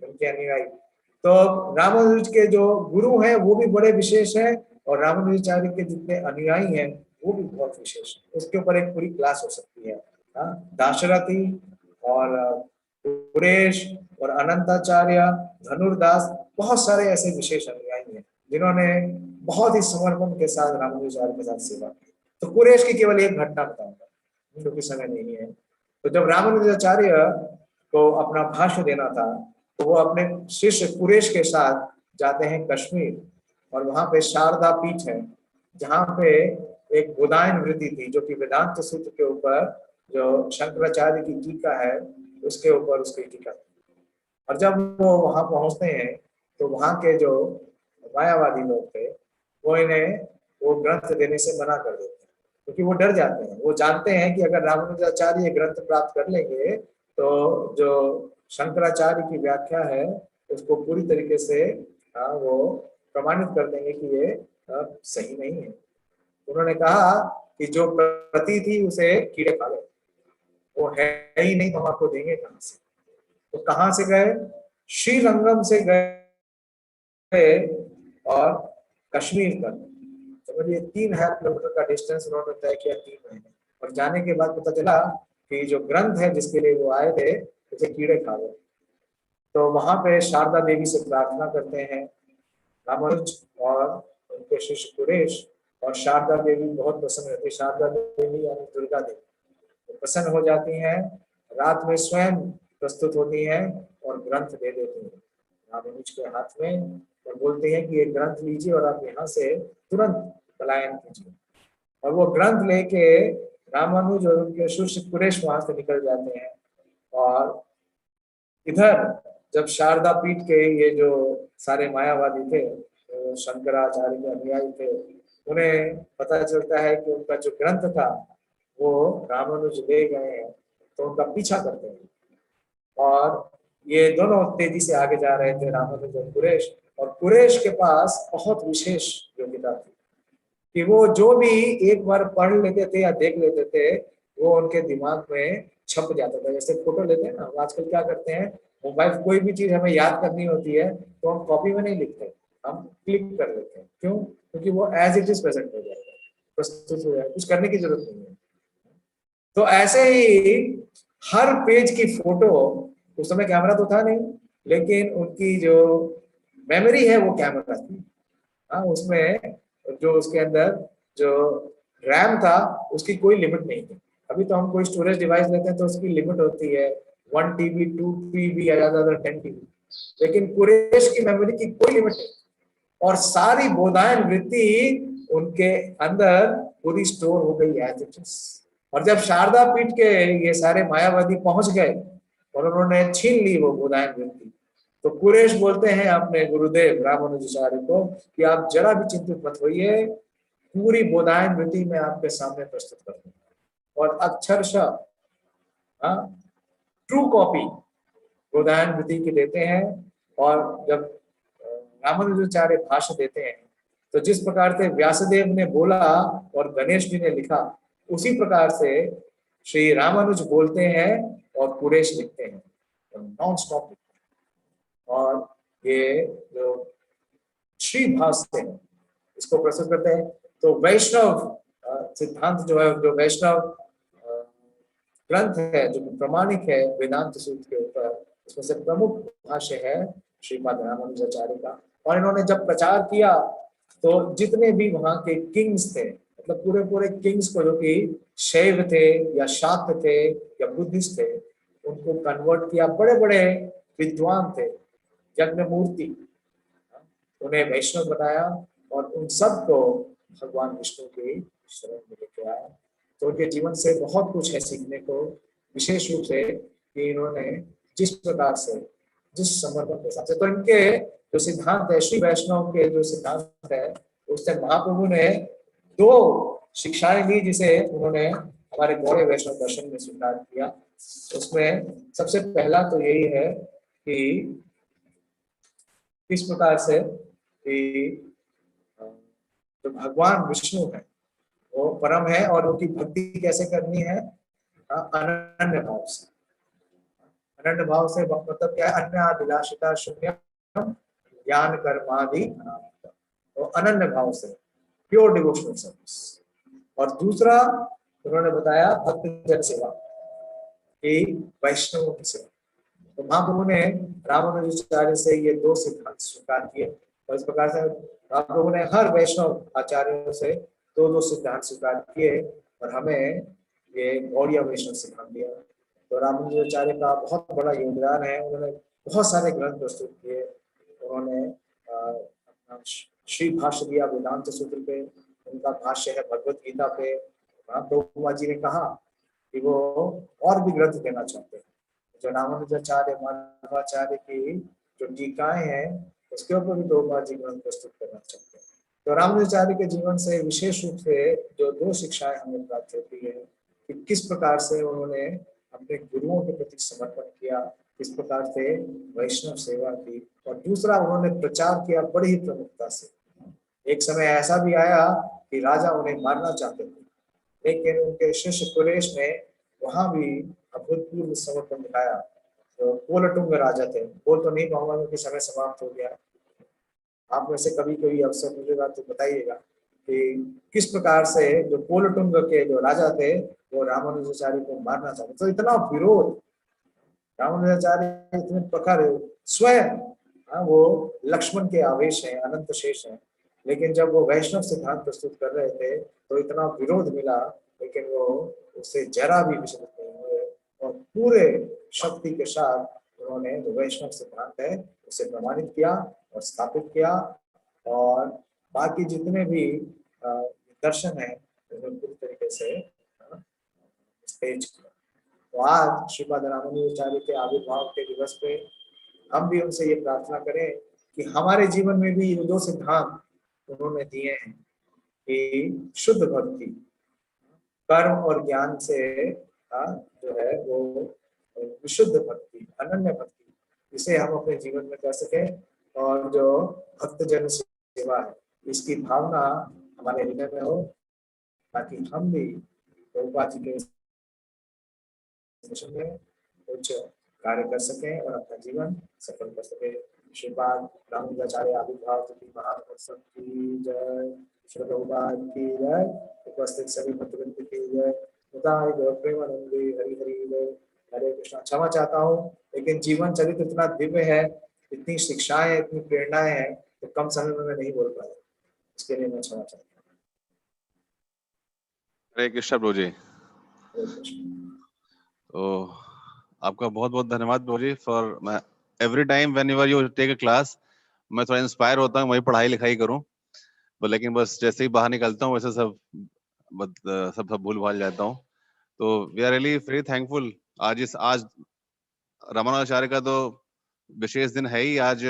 Speaker 1: उनके अनुयायी, तो रामानुज के जो गुरु हैं वो भी बड़े विशेष हैं, और रामानुजाचार्य के जितने अनुयायी हैं वो भी बहुत विशेष है। उसके ऊपर एक पूरी क्लास हो सकती है। दाशरथी और कुरेश और अनंताचार्य, धनुर्दास, बहुत सारे ऐसे विशेष अनुयायी हैं जिन्होंने बहुत ही समर्पण के साथ रामानुजाचार्य के साथ सेवा की। तो कुरेश की केवल एक घटना बताऊंगा क्योंकि समय नहीं है। तो जब रामानुजाचार्य को अपना भाष्य देना था तो वो अपने शिष्य कुरेश के साथ जाते हैं कश्मीर, और वहां पे शारदा पीठ है जहाँ पे एक गोदायन वृत्ति थी जो कि वेदांत सूत्र के ऊपर जो शंकराचार्य की टीका है उसके ऊपर उसकी टीका थी। और जब वो वहां पहुंचते हैं तो वहां के जो मायावादी लोग थे वो इन्हें वो ग्रंथ देने से मना कर देते हैं, क्योंकि वो डर जाते हैं। वो जानते हैं कि अगर रामानुजाचार्य ग्रंथ प्राप्त कर लेंगे तो जो शंकराचार्य की व्याख्या है उसको पूरी तरीके से वो प्रमाणित कर देंगे कि ये सही नहीं है। उन्होंने कहा कि जो प्रति थी उसे कीड़े खा गए, वो है ही नहीं तो हम आपको देंगे कहां से। तो कहां से गए? श्रीरंगम से गए और कश्मीर तक, समझिए 3000 किलोमीटर का डिस्टेंस उन्होंने तय किया 3 महीने। और जाने के बाद पता चला कि जो ग्रंथ है जिसके लिए वो आए थे उसे कीड़े खा गए। तो वहां पे शारदा देवी से प्रार्थना करते हैं रामानुज और उनके शिष्य कुरेश, और शारदा देवी बहुत प्रसन्न रहती है। शारदा देवी यानी दुर्गा देवी प्रसन्न हो जाती हैं, रात में स्वयं प्रस्तुत होती हैं और ग्रंथ दे देती हैं रामानुज के हाथ में, और बोलते हैं कि ये ग्रंथ लीजिए और आप यहाँ से तुरंत पलायन कीजिए। और वो ग्रंथ लेके रामानुज और उनके शिष्य कुरेश वहां से निकल जाते हैं। और इधर जब शारदा पीठ के ये जो सारे मायावादी थे, तो शंकराचार्य के अनुयायी थे, उन्हें पता चलता है कि उनका जो ग्रंथ था वो रामानुज ले गए हैं, तो उनका पीछा करते हैं। और ये दोनों तेजी से आगे जा रहे थे, रामानुज और कुरेश। और कुरेश के पास बहुत विशेष योग्यता थी कि वो जो भी एक बार पढ़ लेते थे या देख लेते थे वो उनके दिमाग में छप जाता था। जैसे फोटो लेते हैं ना, आजकल क्या करते हैं, मोबाइल कोई भी चीज हमें याद करनी होती है तो हम कॉपी में नहीं लिखते, हम क्लिक कर लेते हैं। क्यों? क्योंकि वो एज इट इज प्रेजेंट हो जाएगा, प्रस्तुत हो जाएगा, कुछ करने की जरूरत नहीं है। तो ऐसे ही हर पेज की फोटो, उस समय कैमरा तो था नहीं, लेकिन उनकी जो मेमोरी है वो कैमरा थी। हाँ, उसमें जो उसके अंदर जो रैम था उसकी कोई लिमिट नहीं थी। अभी तो हम कोई स्टोरेज डिवाइस लेते हैं तो उसकी लिमिट होती है 1 TB 2 TB या ज्यादा 10 TB, लेकिन कुरेश की मेमोरी की कोई लिमिट नहीं, और सारी बोधायन वृत्ति उनके अंदर पूरी स्टोर हो गई एज इट इज। और जब शारदा पीठ के ये सारे मायावादी पहुंच गए और उन्होंने छीन ली वो बोधायन वृत्ति, तो कुरेश बोलते हैं अपने गुरुदेव रामानुजाचार्य को कि आप जरा भी चिंतित मत होइए, पूरी बोधायन वृत्ति में आपके सामने प्रस्तुत कर दूंगा। और अक्षरशः ट्रू कॉपी बोधायन वृत्ति की देते हैं। और जब रामानुजाचार्य भाष्य देते हैं तो जिस प्रकार से व्यासदेव ने बोला और गणेश जी ने लिखा, उसी प्रकार से श्री रामानुज बोलते हैं और कुरेश लिखते हैं, नॉन स्टॉप। और ये जो श्री भाष्य है इसको प्रस्तुत करते हैं। तो वैष्णव सिद्धांत जो है, जो वैष्णव ग्रंथ है जो प्रमाणिक है वेदांत सूत्र के ऊपर, उसमें से प्रमुख भाष्य है श्रीमद रामानुजाचार्य का। और इन्होंने जब प्रचार किया तो जितने भी वहां के किंग्स थे, मतलब पूरे पूरे किंग्स को, जो कि शैव थे या शाक्त थे या बुद्धिस्ट थे, उनको कन्वर्ट किया। बड़े बड़े विद्वान थे, यज्ञमूर्ति, उन्हें वैष्णव बनाया और उन सबको भगवान विष्णु के शरण में लेके आया। तो उनके जीवन से बहुत कुछ है सीखने को, विशेष रूप से कि इन्होंने जिस प्रकार से जिस समर्पण के हिसाब से। तो इनके जो सिद्धांत है, श्री वैष्णव के जो सिद्धांत है, उससे महाप्रभु ने 2 शिक्षाएं दी जिसे उन्होंने हमारे गौड़े वैष्णव दर्शन में स्वीकार किया। उसमें सबसे पहला तो यही है कि किस प्रकार से कि जो भगवान विष्णु है वो परम है और उनकी भक्ति कैसे करनी है, अनन्य भाव से। अनन्य भाव से मतलब क्या है, अन्य अभिलाषिता शून्य ज्ञान कर्मादि अनात्म। तो अनन्य भाव से, प्योर डिवोशनल सर्विस। और दूसरा उन्होंने बताया भक्त जन सेवा, कि वैष्णवों की सेवा। तो महाप्रभु ने रामानुजाचार्य से ये 2 सिद्धांत स्वीकार किए। और इस प्रकार से महाप्रभु ने हर वैष्णव आचार्यों से 2-2 सिद्धांत स्वीकार किए और हमें ये गौड़ीय वैष्णव सिद्धांत दिया। तो रामानुजाचार्य का बहुत बड़ा योगदान है। उन्होंने बहुत सारे ग्रंथ प्रस्तुत किए। उन्होंने अपना श्री भाष्य दिया वेदांत सूत्र पे, उनका भाष्य है भगवत गीता पे। प्रभुपा जी ने कहा कि वो और भी ग्रंथ देना चाहते हैं। जो रामानुजाचार्य माधवाचार्य की जो टीकाएं हैं उसके ऊपर भी प्रभुपा जी ग्रंथ प्रस्तुत करना चाहते हैं। तो रामानुजाचार्य के जीवन से विशेष रूप से जो 2 शिक्षाएं हमें प्राप्त होती है कि किस प्रकार से उन्होंने अपने गुरुओं के प्रति समर्पण किया, किस प्रकार से वैष्णव सेवा की, और दूसरा उन्होंने प्रचार किया बड़ी ही प्रमुखता से। एक समय ऐसा भी आया कि राजा उन्हें मारना चाहते थे, लेकिन उनके शिष्य कुरेश ने वहां भी अभूतपूर्व समर्पण दिखाया। तो कोलटुंग राजा थे, बोल तो नहीं पाऊंगा क्योंकि समय समाप्त हो गया। आप में से कभी कोई अवसर मिलेगा तो बताइएगा कि किस प्रकार से जो कोलटुंग के जो राजा थे वो रामानुजाचार्य को मारना चाहते। तो इतना विरोध, रामानुजाचार्य इतने प्रकार स्वयं वो लक्ष्मण के आवेश हैं, अनंत शेष हैं, लेकिन जब वो वैष्णव सिद्धांत प्रस्तुत कर रहे थे तो इतना विरोध मिला, लेकिन वो उससे जरा भी विचलित नहीं हुए और पूरे शक्ति के साथ उन्होंने जो वैष्णव सिद्धांत है उसे प्रमाणित किया और स्थापित किया। और बाकी जितने भी दर्शन है उन्हें पूरी तरीके से स्टेज किया। तो आज श्रीपाद रामानुजाचार्य के आविर्भाव के दिवस पे हम भी उनसे ये प्रार्थना करें कि हमारे जीवन में भी ये 2 सिद्धांत उन्होंने दिए हैं कि शुद्ध भक्ति, कर्म और ज्ञान से जो है वो विशुद्ध भक्ति, अनन्य भक्ति, इसे हम अपने जीवन में कर सके। और जो भक्तजन सेवा है इसकी भावना हमारे हृदय में हो, ताकि हम भी प्रभुपाद जी के में कुछ कार्य कर सकें और अपना जीवन सफल कर सके। श्रीपाद रामानुजाचार्य आविर्भाव तिथि महामहोत्सव की जय, श्री प्रभुपाद की जय, उपस्थित सभी भक्तवृंद की जय। प्रेमानंदे हरि हरि जय। हरे कृष्णा। क्षमा चाहता हूँ, लेकिन जीवन चरित्र इतना दिव्य है, इतनी शिक्षाएं, इतनी प्रेरणाएं हैं, तो कम समय में मैं नहीं बोल पाया, इसके लिए मैं क्षमा चाहता हूँ।
Speaker 3: हरे कृष्णा प्रभु जी। तो आपका बहुत बहुत धन्यवाद प्रभु जी for every time whenever you take a class मैं थोड़ा इंस्पायर होता हूँ, वही पढ़ाई लिखाई करूँ, लेकिन बस जैसे ही बाहर निकलता हूँ वैसे सब भूल भाल जाता हूँ। तो we are really very thankful. आज रामानुजाचार्य का तो विशेष दिन है ही। आज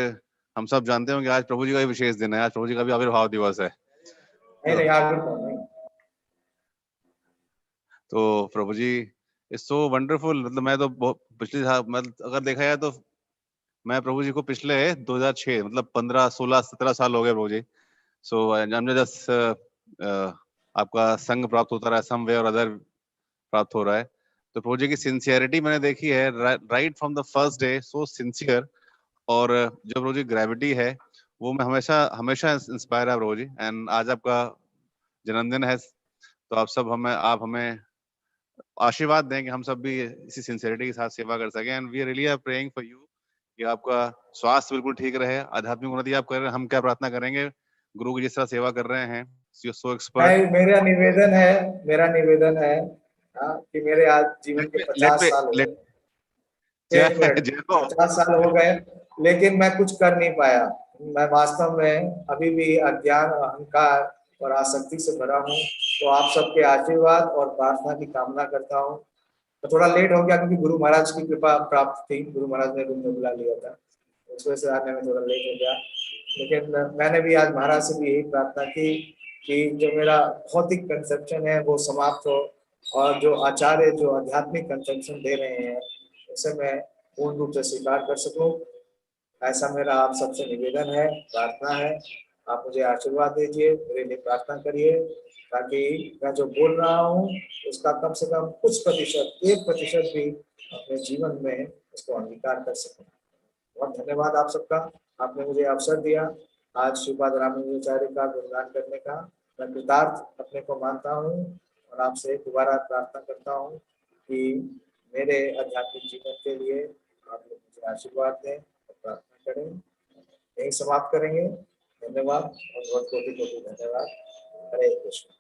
Speaker 3: हम सब जानते होंगे आज प्रभु जी का भी विशेष दिन है, आज प्रभु जी का भी आविर्भाव दिवस है। तो प्रभु जी इज सो वंडरफुल। मतलब मैं तो पिछले मतलब अगर देखा जाए तो मैं प्रभु जी को पिछले 2006 मतलब 15, 16, 17 साल हो गए प्रभु जी। सो जस्ट आपका संग प्राप्त होता रहा है, सम वे और अदर प्राप्त हो रहा है। तो प्रभु जी की सिंसियरिटी मैंने देखी है right from the first day, so sincere. और जो प्रभु जी ग्रेविटी है वो मैं हमेशा इंस्पायर है प्रभु जी। एंड आज आपका जन्मदिन है, तो आप हमें आशीर्वाद दें कि हम सब भी इसी सिंसियरिटी के साथ सेवा कर सकें। And we really are praying for you कि आपका स्वास्थ्य बिल्कुल ठीक रहे, आध्यात्मिक उन्नति आप कर रहे हैं। हम क्या प्रार्थना करेंगे, गुरु की जिस तरह सेवा कर रहे हैं, सो एक्सपर्ट।
Speaker 1: मेरा निवेदन है कि मेरे आज जीवन के 50 साल हो गए। 50 साल हो गए, लेकिन मैं कुछ कर नहीं पाया। मैं वास्तव में अभी भी अज्ञान, अहंकार और आसक्ति से भरा हूँ। तो आप सबके आशीर्वाद और प्रार्थना की कामना करता हूँ। तो थोड़ा लेट हो गया क्योंकि गुरु महाराज की कृपा प्राप्त थी, गुरु महाराज ने रूम में बुला लिया था। उस वजह से आने में थोड़ा लेट हो गया। लेकिन मैंने भी आज महाराज से भी यही प्रार्थना की कि जो मेरा भौतिक कंसेप्शन है वो समाप्त हो, और जो आचार्य जो आध्यात्मिक कंसेप्शन दे रहे हैं उसे मैं पूर्ण रूप से स्वीकार कर सकूं। ऐसा मेरा आप सबसे निवेदन है, प्रार्थना है। आप मुझे आशीर्वाद दीजिए, मेरे लिए प्रार्थना करिए, ताकि मैं जो बोल रहा हूँ उसका कम से कम कुछ प्रतिशत, 1% भी अपने जीवन में उसको अंगीकार कर सकूं। बहुत धन्यवाद आप सबका, आपने मुझे अवसर दिया आज श्रीपाद रामानुजाचार्य का गुणगान करने का। मैं कृतार्थ अपने को मानता हूँ और आपसे दोबारा प्रार्थना करता हूँ कि मेरे आध्यात्मिक जीवन के लिए आप लोग मुझे आशीर्वाद दें और प्रार्थना करें। यही समाप्त करेंगे। धन्यवाद और बहुत कोटि कोटि धन्यवाद। हरे कृष्ण।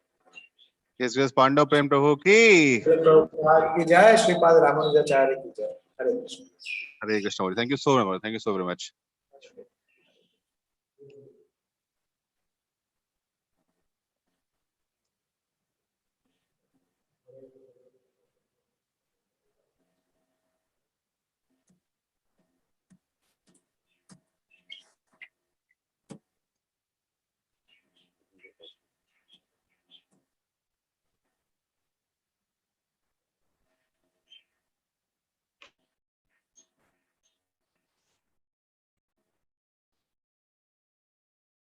Speaker 3: यस पांडव प्रेम प्रभु की।
Speaker 1: प्रभुपाद की जय, श्रीपाद रामानुजाचार्य की जय। Hare Krishna.
Speaker 3: Hare Krishna. Thank you so much, thank you so very much.